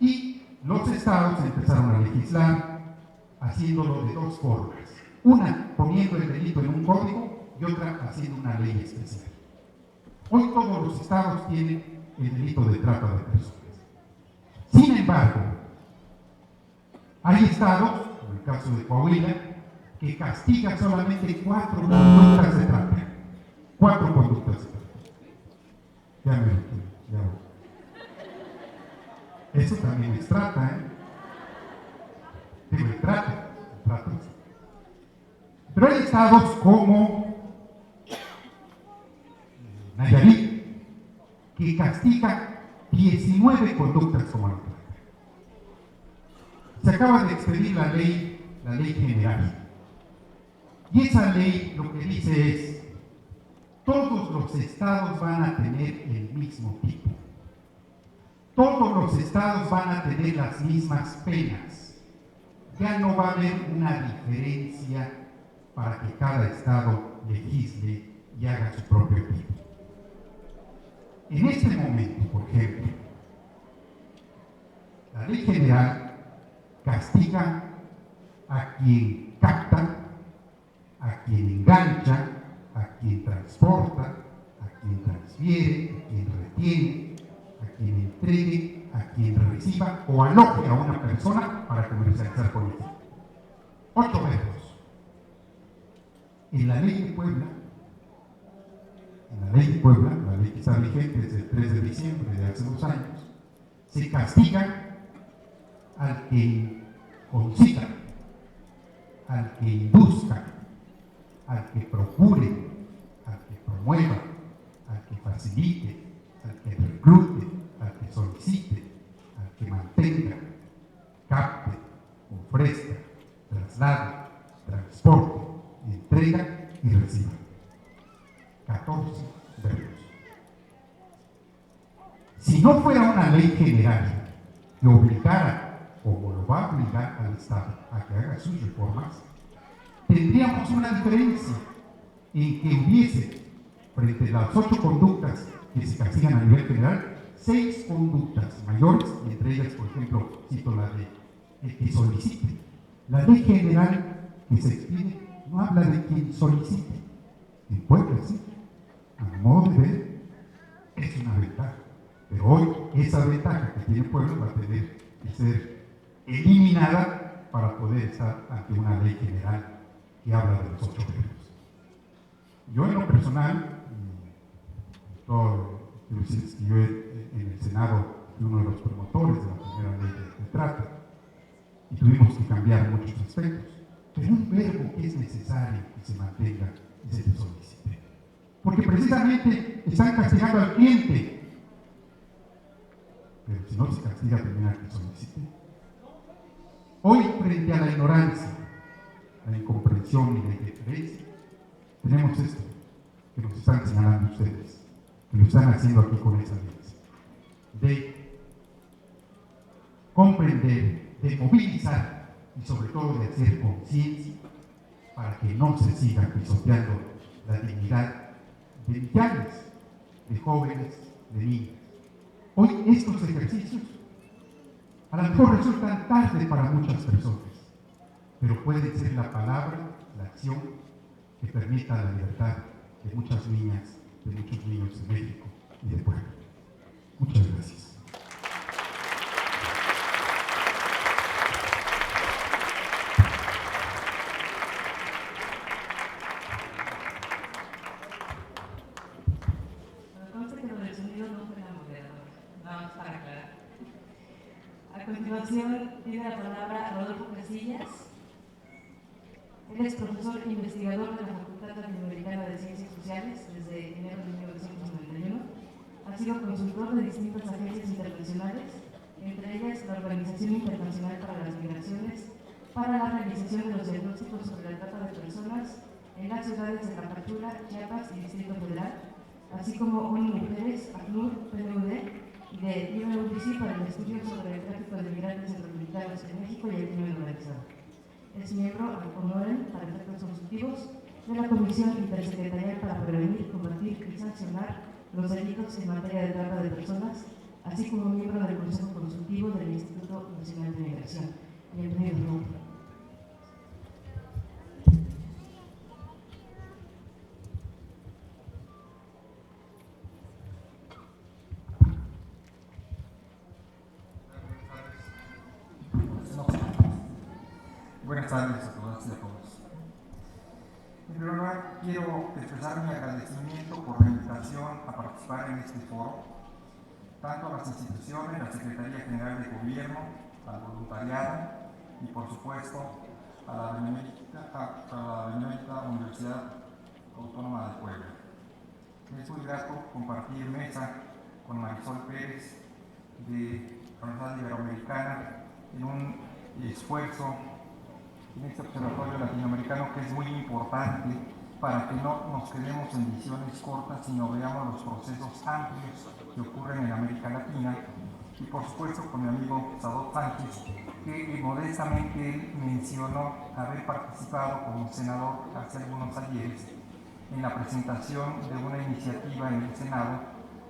[SPEAKER 5] Y los estados empezaron a legislar haciéndolo de 2 formas. Una, poniendo el delito en un código, y otra, haciendo una ley especial. Hoy todos los estados tienen el delito de trata de personas. Sin embargo, hay estados, como el caso de Coahuila, que castigan solamente 4 conductas de trata. 4 conductas de trata. Ya. Eso también es trata, ¿eh? Digo, el trata. Pero hay estados como Nayarit, que castiga 19 conductas como la trata. Se acaba de expedir la ley general. Y esa ley lo que dice es: todos los estados van a tener el mismo tipo. Todos los estados van a tener las mismas penas. Ya no va a haber una diferencia para que cada estado legisle y haga su propio tipo. En este momento, por ejemplo, la ley general castiga a quien capta, a quien engancha, a quien transporta, a quien transfiere, a quien retiene, a quien entregue, a quien reciba o aloje a una persona para comercializar con ella. 8 verbos. En la ley de Puebla, la ley que está vigente desde el 3 de diciembre de hace 2 años, se castiga al que concita, al que induzca, al que procure, al que promueva, al que facilite, al que reclute, al que solicite, al que mantenga, capte, ofrezca, traslade, transporte, entrega y reciba. 14 verbos. Si no fuera una ley general que obligara, como lo va a obligar al Estado, a que haga sus reformas, tendríamos una diferencia en que hubiese, frente a las 8 conductas que se castigan a nivel general, 6 conductas mayores, y entre ellas, por ejemplo, cito la de el que solicite. La ley general que se expide no habla de quien solicite. En Puebla sí, a mi modo de ver, es una ventaja. Pero hoy esa ventaja que tiene Puebla va a tener que ser eliminada para poder estar ante una ley general que habla de los 8 verbos. Yo en lo personal, quiero decir que yo en el Senado fui uno de los promotores de la primera ley de trata y tuvimos que cambiar muchos aspectos, pero un verbo que es necesario que se mantenga es el de solicite, porque precisamente están castigando al cliente, pero si no se castiga también al que solicite. Hoy, frente a la ignorancia, la incomprensión y la indiferencia, tenemos esto que nos están señalando ustedes, que lo están haciendo aquí con esa leyes, de comprender, de movilizar y sobre todo de hacer conciencia para que no se siga pisoteando la dignidad de millones de jóvenes, de niños. Hoy estos ejercicios a lo mejor resultan tarde para muchas personas, pero pueden ser la palabra, la acción que permita la libertad de muchas niñas, de muchos niños de México y de Puebla. Muchas gracias.
[SPEAKER 3] A continuación, tiene la palabra Rodolfo Casillas. Él es profesor e investigador de la Facultad Latinoamericana de Ciencias Sociales desde enero de 1991. Ha sido consultor de distintas agencias internacionales, entre ellas la Organización Internacional para las Migraciones, para la realización de los diagnósticos sobre la trata de personas en las ciudades de Tapachula, Chiapas y Distrito Federal, así como ONU Mujeres, ACNUR, PNUD, y de UNODC para el estudio sobre el tráfico de migrantes centroamericanos en México y el crimen organizado. Es miembro ad honorem para efectos consultivos de la Comisión Intersecretarial para prevenir, combatir y sancionar los delitos en materia de trata de personas, así como miembro del Consejo Consultivo del Instituto Nacional de Migración. Bienvenido, Rodolfo.
[SPEAKER 6] Buenas tardes a todas y a todos. En primer lugar, quiero expresar mi agradecimiento por la invitación a participar en este foro, tanto a las instituciones, la Secretaría General de Gobierno, al voluntariado y, por supuesto, a la Benemérita Universidad Autónoma de Puebla. Es muy grato compartir mesa con Marisol Pérez de la Universidad Iberoamericana en un esfuerzo en este observatorio latinoamericano que es muy importante para que no nos quedemos en visiones cortas, sino veamos los procesos amplios que ocurren en América Latina. Y por supuesto con mi amigo Sadot Sánchez, que modestamente él mencionó haber participado como senador hace algunos ayeres en la presentación de una iniciativa en el Senado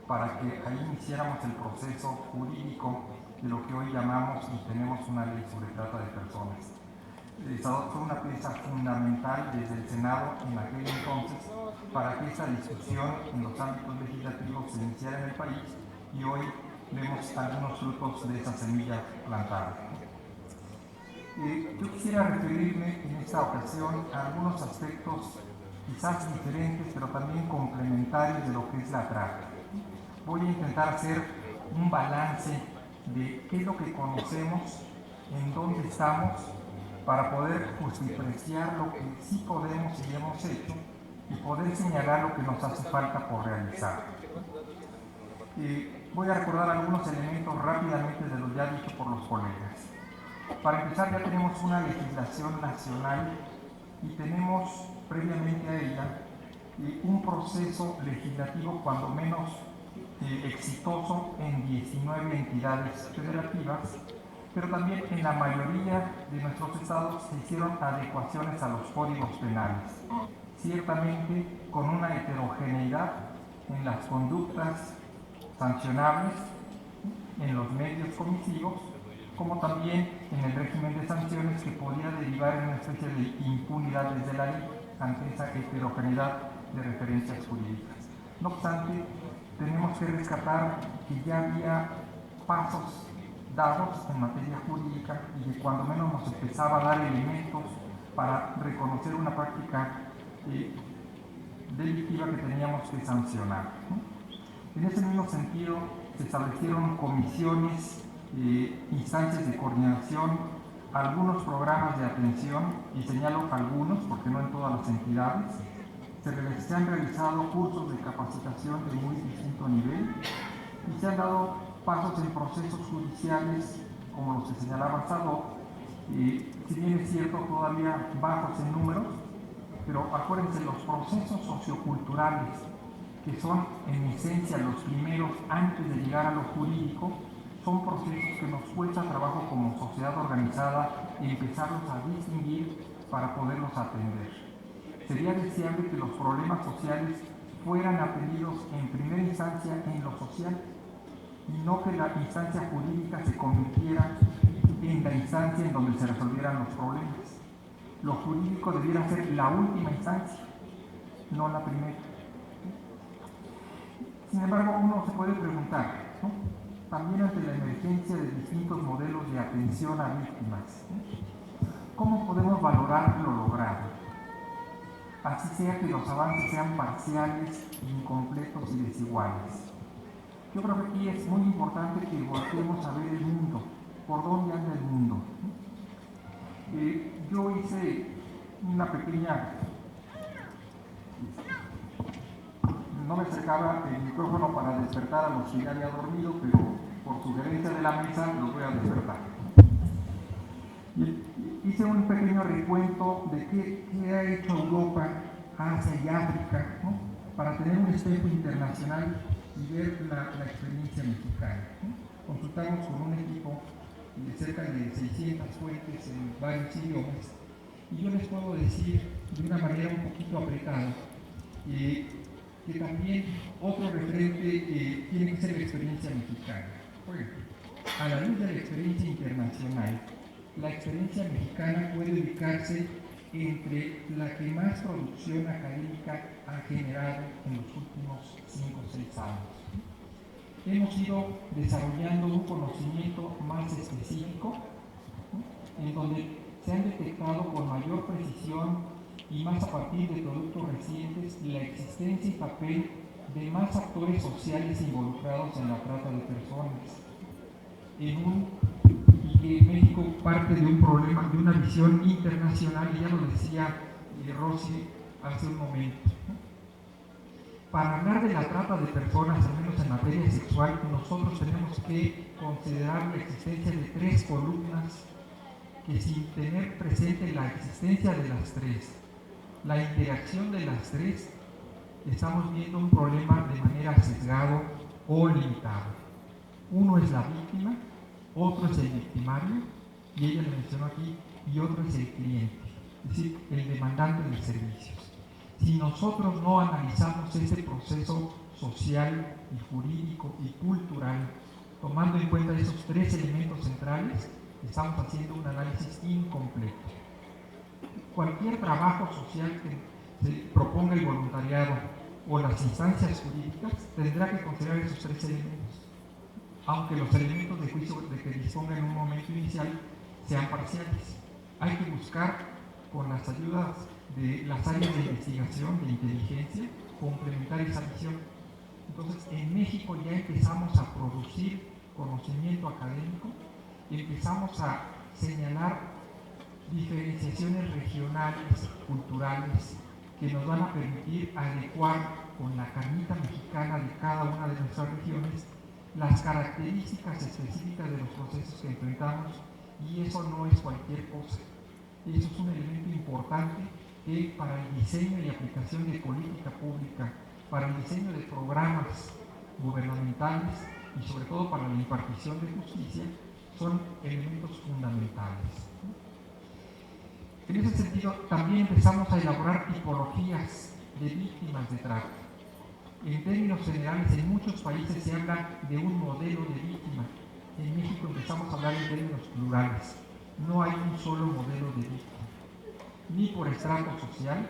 [SPEAKER 6] para que ahí iniciáramos el proceso jurídico de lo que hoy llamamos y tenemos una ley sobre trata de personas. Sadot fue una pieza fundamental desde el Senado en aquel entonces para que esa discusión en los ámbitos legislativos se iniciara en el país y hoy vemos algunos frutos de esa semilla plantada. Yo quisiera referirme en esta ocasión a algunos aspectos quizás diferentes pero también complementarios de lo que es la trata. Voy a intentar hacer un balance de qué es lo que conocemos, en dónde estamos, para poder justificar lo que sí podemos y hemos hecho y poder señalar lo que nos hace falta por realizar. Voy a recordar algunos elementos rápidamente de lo ya dicho por los colegas. Para empezar, ya tenemos una legislación nacional y tenemos previamente a ella un proceso legislativo cuando menos exitoso en 19 entidades federativas, pero también en la mayoría de nuestros estados se hicieron adecuaciones a los códigos penales, ciertamente con una heterogeneidad en las conductas sancionables, en los medios comisivos, como también en el régimen de sanciones que podía derivar en una especie de impunidad desde la ley ante esa heterogeneidad de referencias jurídicas. No obstante, tenemos que rescatar que ya había pasos dados en materia jurídica y que cuando menos nos empezaba a dar elementos para reconocer una práctica delictiva que teníamos que sancionar. En ese mismo sentido, se establecieron comisiones, instancias de coordinación, algunos programas de atención, y señalo algunos porque no en todas las entidades. Se han realizado cursos de capacitación de muy distinto nivel y se han dado pasos en procesos judiciales como los que señalaba Sadot, si bien es cierto todavía bajos en números, pero acuérdense, los procesos socioculturales, que son en esencia los primeros antes de llegar a lo jurídico, son procesos que nos cuesta trabajo como sociedad organizada empezarlos a distinguir para poderlos atender. Sería deseable que los problemas sociales fueran atendidos en primera instancia en lo social y no que la instancia jurídica se convirtiera en la instancia en donde se resolvieran los problemas. Lo jurídico debiera ser la última instancia, no la primera. Sin embargo, uno se puede preguntar, ¿no?, también ante la emergencia de distintos modelos de atención a víctimas, ¿cómo podemos valorar lo logrado? Así sea que los avances sean parciales, incompletos y desiguales. Yo creo que aquí es muy importante que volteemos a ver el mundo, por dónde anda el mundo. Yo hice una pequeña... No me acercaba el micrófono para despertar a los que ya había dormido, pero por sugerencia de la mesa los voy a despertar. Hice un pequeño recuento de qué ha hecho Europa, Asia y África, ¿no?, para tener un espejo internacional y ver la experiencia mexicana, ¿no? Consultamos con un equipo de cerca de 600 fuentes en varios idiomas y yo les puedo decir de una manera un poquito apretada que también otro referente tiene que ser la experiencia mexicana. Por ejemplo, a la luz de la experiencia internacional, la experiencia mexicana puede ubicarse entre la que más producción académica ha generado en los últimos 5 o 6 años. Hemos ido desarrollando un conocimiento más específico, ¿no?, en donde se han detectado con mayor precisión y más a partir de productos recientes la existencia y papel de más actores sociales involucrados en la trata de personas. Y que México parte de un problema, de una visión internacional, y ya lo decía Rosy hace un momento, ¿no? Para hablar de la trata de personas, al menos en materia sexual, nosotros tenemos que considerar la existencia de 3 columnas que, sin tener presente la existencia de las 3, la interacción de las 3, estamos viendo un problema de manera sesgado o limitada. Uno es la víctima, otro es el victimario, y ella lo mencionó aquí, y otro es el cliente, es decir, el demandante de servicios. Si nosotros no analizamos este proceso social y jurídico y cultural, tomando en cuenta esos 3 elementos centrales, estamos haciendo un análisis incompleto. Cualquier trabajo social que se proponga el voluntariado o las instancias jurídicas tendrá que considerar esos 3 elementos, aunque los elementos de juicio de que disponga en un momento inicial sean parciales. Hay que buscar, con las ayudas de las áreas de investigación, de inteligencia, complementar esa visión. Entonces, en México ya empezamos a producir conocimiento académico, empezamos a señalar diferenciaciones regionales, culturales, que nos van a permitir adecuar con la carnita mexicana de cada una de nuestras regiones las características específicas de los procesos que enfrentamos, y eso no es cualquier cosa. Eso es un elemento importante que para el diseño y aplicación de política pública, para el diseño de programas gubernamentales y sobre todo para la impartición de justicia, son elementos fundamentales. En ese sentido, también empezamos a elaborar tipologías de víctimas de trata. En términos generales, en muchos países se habla de un modelo de víctima. En México empezamos a hablar en términos plurales. No hay un solo modelo de víctima, ni por estrato social,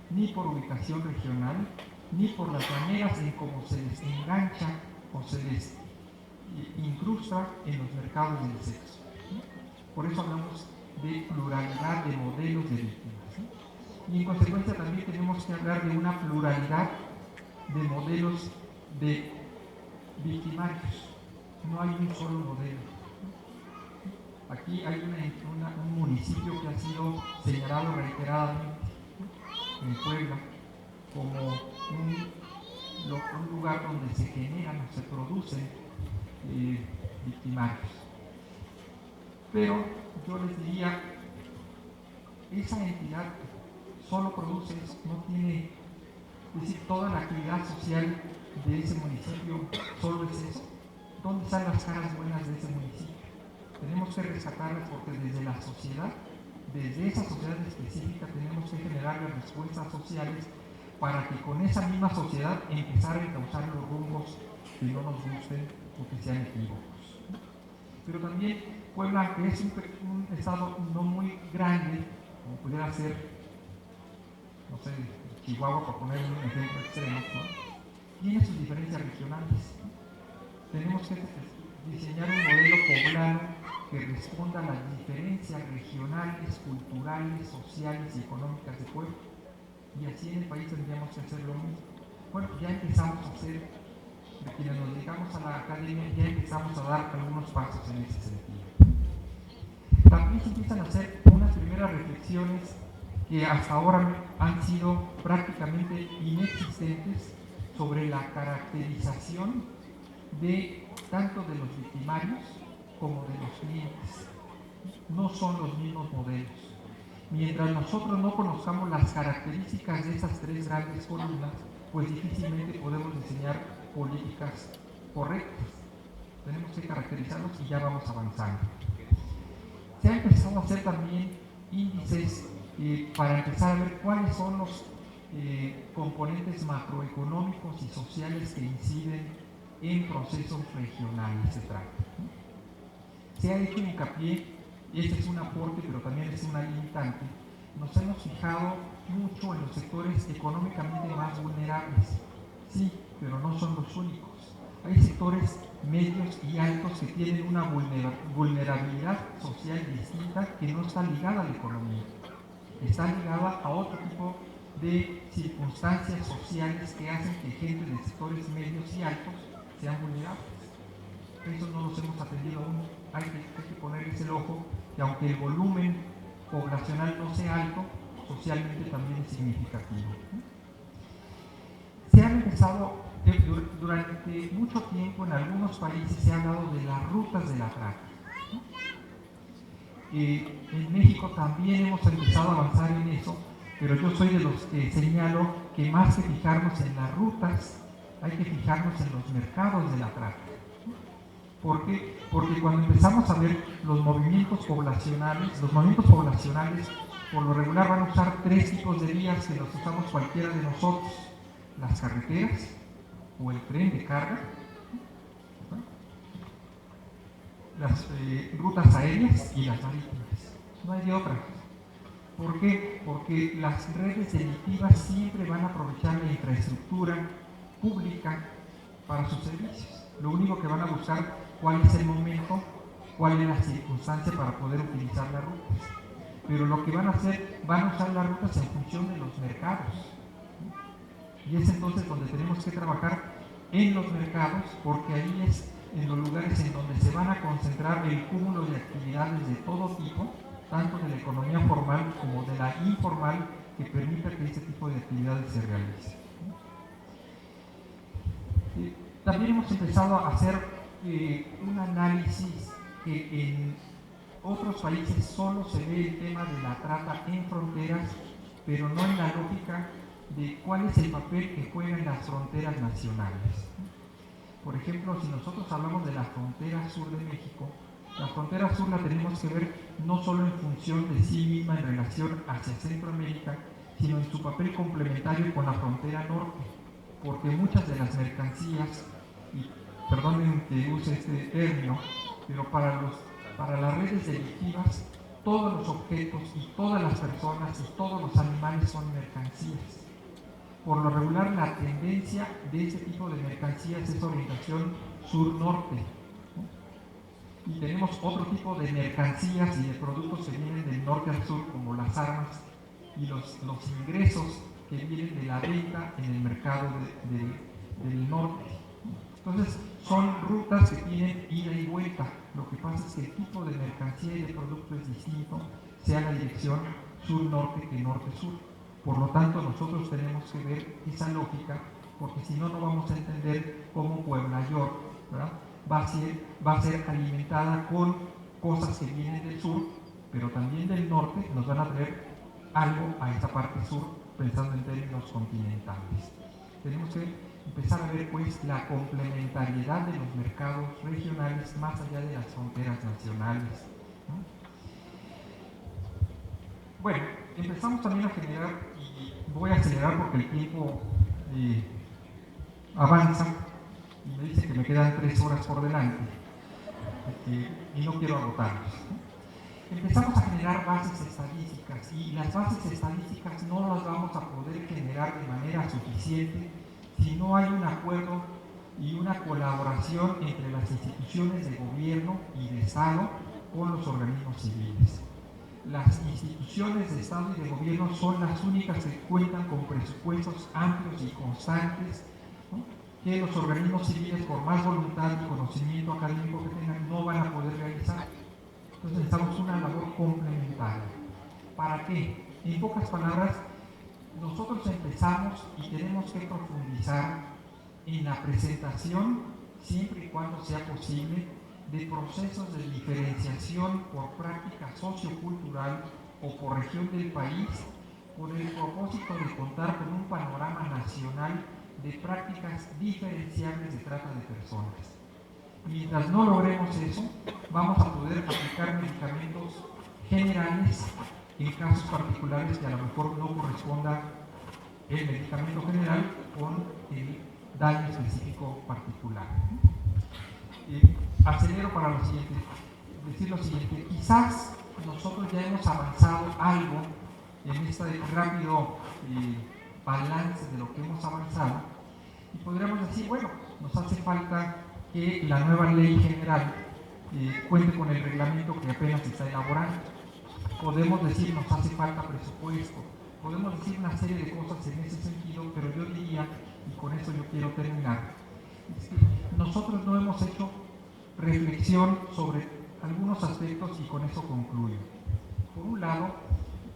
[SPEAKER 6] ni por ubicación regional, ni por las maneras en cómo se les engancha o se les incrusta en los mercados del sexo. Por eso hablamos de pluralidad de modelos de víctimas. Y en consecuencia también tenemos que hablar de una pluralidad de modelos de victimarios. No hay un solo modelo. Aquí hay un municipio que ha sido señalado reiteradamente en Puebla como un lugar donde se generan o se producen victimarios. Pero yo les diría, esa entidad solo produce eso, no tiene, es decir, toda la actividad social de ese municipio solo es eso. ¿dónde están las caras buenas de ese municipio? Tenemos que rescatarlas porque desde la sociedad, desde esa sociedad específica, tenemos que generar las respuestas sociales para que con esa misma sociedad empezar a encauzar los rumbos que no nos gusten o que sean equívocos. Pero también Puebla, que es un estado no muy grande, como pudiera ser, no sé, Chihuahua, por poner un ejemplo extremo, ¿no? Tiene sus diferencias regionales. Tenemos que diseñar un modelo poblano que responda a las diferencias regionales, culturales, sociales y económicas de Puebla. Y así en el país tendríamos que hacer lo mismo. Bueno, ya empezamos a hacer, de quienes nos dedicamos a la academia, ya empezamos a dar algunos pasos en ese sentido. También se empiezan a hacer unas primeras reflexiones que hasta ahora han sido prácticamente inexistentes sobre la caracterización de tanto de los victimarios como de los clientes. No son los mismos modelos. Mientras nosotros no conozcamos las características de esas tres grandes columnas, pues difícilmente podemos diseñar políticas correctas. Tenemos que caracterizarlos y ya vamos avanzando. Se ha empezado a hacer también índices para empezar a ver cuáles son los componentes macroeconómicos y sociales que inciden en procesos regionales, se trata. Se ha hecho hincapié, y este es un aporte, pero también es una limitante, nos hemos fijado mucho en los sectores económicamente más vulnerables, sí, pero no son los únicos. Hay sectores medios y altos que tienen una vulnerabilidad social distinta que no está ligada a la economía, está ligada a otro tipo de circunstancias sociales que hacen que gente de sectores medios y altos sean vulnerables. Eso no los hemos atendido aún, hay que ponerles el ojo, que aunque el volumen poblacional no sea alto, socialmente también es significativo. Se han empezado, durante mucho tiempo en algunos países se ha hablado de las rutas de la trata. En México también hemos empezado a avanzar en eso, pero yo soy de los que señalo que más que fijarnos en las rutas, hay que fijarnos en los mercados de la trata. ¿Por qué? Porque cuando empezamos a ver los movimientos poblacionales por lo regular van a usar tres tipos de vías que los usamos cualquiera de nosotros: las carreteras o el tren de carga, las rutas aéreas y las marítimas. No hay de otra. ¿Por qué? Porque las redes delictivas siempre van a aprovechar la infraestructura pública para sus servicios. Lo único que van a buscar, cuál es el momento, cuál es la circunstancia para poder utilizar las rutas. Pero lo que van a hacer, van a usar las rutas en función de los mercados. Y es entonces donde tenemos que trabajar en los mercados, porque ahí es en los lugares en donde se van a concentrar el cúmulo de actividades de todo tipo, tanto de la economía formal como de la informal, que permita que este tipo de actividades se realicen. También hemos empezado a hacer un análisis que en otros países solo se ve el tema de la trata en fronteras, pero no en la lógica de cuál es el papel que juegan las fronteras nacionales. Por ejemplo, si nosotros hablamos de la frontera sur de México, la frontera sur la tenemos que ver no solo en función de sí misma en relación hacia Centroamérica, sino en su papel complementario con la frontera norte, porque muchas de las mercancías, y perdonen que use este término, pero para las redes delictivas, todos los objetos y todas las personas y todos los animales son mercancías. Por lo regular, la tendencia de este tipo de mercancías es orientación sur-norte, ¿no? Y tenemos otro tipo de mercancías y de productos que vienen del norte al sur, como las armas y los ingresos que vienen de la venta en el mercado del norte. Entonces, son rutas que tienen ida y vuelta. Lo que pasa es que el tipo de mercancía y de producto es distinto, sea la dirección sur-norte que norte-sur. Por lo tanto, nosotros tenemos que ver esa lógica, porque si no, no vamos a entender cómo Puebla York, ¿verdad?, va a ser alimentada con cosas que vienen del sur, pero también del norte nos van a traer algo a esta parte sur, pensando en términos continentales. Tenemos que empezar a ver pues la complementariedad de los mercados regionales más allá de las fronteras nacionales, ¿no? Bueno, empezamos también a generar, y voy a acelerar porque el tiempo avanza, y me dice que me quedan 3 horas por delante, y no quiero agotarlos. Empezamos a generar bases estadísticas, y las bases estadísticas no las vamos a poder generar de manera suficiente si no hay un acuerdo y una colaboración entre las instituciones de gobierno y de Estado con los organismos civiles. Las instituciones de Estado y de gobierno son las únicas que cuentan con presupuestos amplios y constantes, ¿no?, que los organismos civiles, por más voluntad y conocimiento académico que tengan, no van a poder realizar. Entonces necesitamos una labor complementaria. ¿Para qué? En pocas palabras, nosotros empezamos y tenemos que profundizar en la presentación, siempre y cuando sea posible, de procesos de diferenciación por práctica sociocultural o por región del país, con el propósito de contar con un panorama nacional de prácticas diferenciables de trata de personas. Mientras no logremos eso, vamos a poder aplicar medicamentos generales en casos particulares que a lo mejor no corresponda el medicamento general con el daño específico particular. Acelero para lo siguiente, decir lo siguiente: quizás nosotros ya hemos avanzado algo en este rápido balance de lo que hemos avanzado, y podríamos decir, bueno, nos hace falta que la nueva ley general cuente con el reglamento que apenas se está elaborando. Podemos decir, nos hace falta presupuesto, podemos decir una serie de cosas en ese sentido, pero yo diría, y con eso yo quiero terminar, es que nosotros no hemos hecho reflexión sobre algunos aspectos, y con eso concluyo. Por un lado,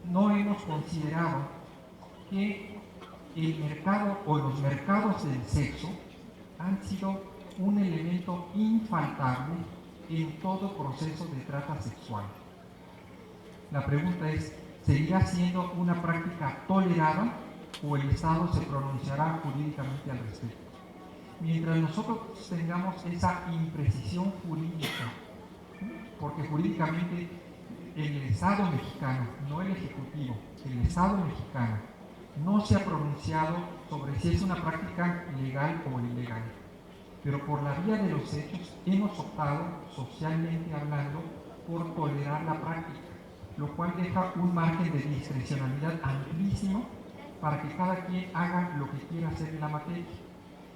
[SPEAKER 6] no hemos considerado que el mercado o los mercados del sexo han sido un elemento infaltable en todo proceso de trata sexual. La pregunta es, ¿seguirá siendo una práctica tolerada o el Estado se pronunciará jurídicamente al respecto? Mientras nosotros tengamos esa imprecisión jurídica, porque jurídicamente el Estado mexicano, no el Ejecutivo, el Estado mexicano no se ha pronunciado sobre si es una práctica legal o ilegal, pero por la vía de los hechos hemos optado, socialmente hablando, por tolerar la práctica, lo cual deja un margen de discrecionalidad amplísimo para que cada quien haga lo que quiera hacer en la materia.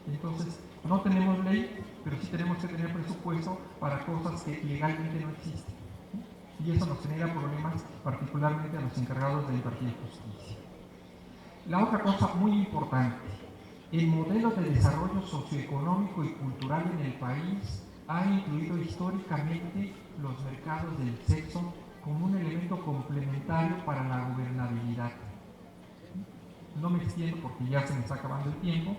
[SPEAKER 6] Entonces, no tenemos ley, pero sí tenemos que tener presupuesto para cosas que legalmente no existen. Y eso nos genera problemas, particularmente a los encargados de impartir justicia. La otra cosa muy importante, el modelo de desarrollo socioeconómico y cultural en el país ha incluido históricamente los mercados del sexo como un elemento complementario para la gobernabilidad. No me extiendo porque ya se me está acabando el tiempo.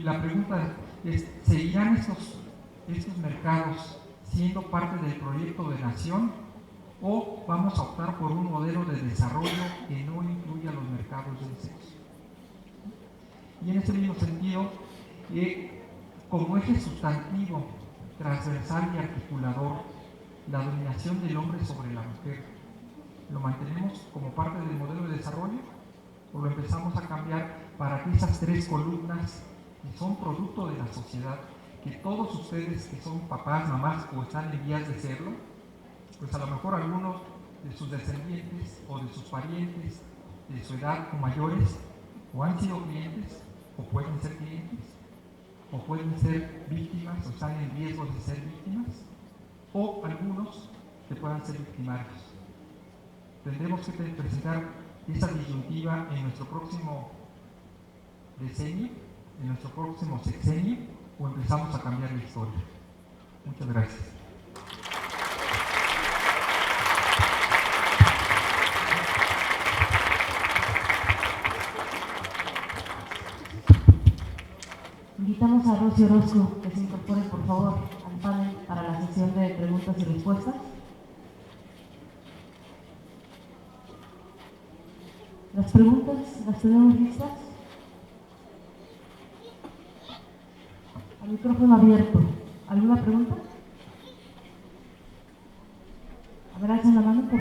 [SPEAKER 6] La pregunta es, ¿seguirán estos mercados siendo parte del proyecto de nación o vamos a optar por un modelo de desarrollo que no incluya los mercados del sexo? Y en ese mismo sentido, como eje sustantivo, transversal y articulador, la dominación del hombre sobre la mujer, ¿lo mantenemos como parte del modelo de desarrollo o lo empezamos a cambiar para que esas 3 columnas que son producto de la sociedad, que todos ustedes que son papás, mamás o están en vías de serlo, pues a lo mejor algunos de sus descendientes o de sus parientes de su edad o mayores o han sido clientes o pueden ser clientes o pueden ser víctimas o están en riesgo de ser víctimas, o algunos que puedan ser victimarios. Tendremos que presentar esa disyuntiva en nuestro próximo decenio, en nuestro próximo sexenio, o empezamos a cambiar la historia. Muchas gracias.
[SPEAKER 3] Invitamos a Rosy Orozco que se incorpore, por favor, al panel para la sesión de preguntas y respuestas. Las preguntas las tenemos listas. Micrófono abierto. ¿Alguna pregunta?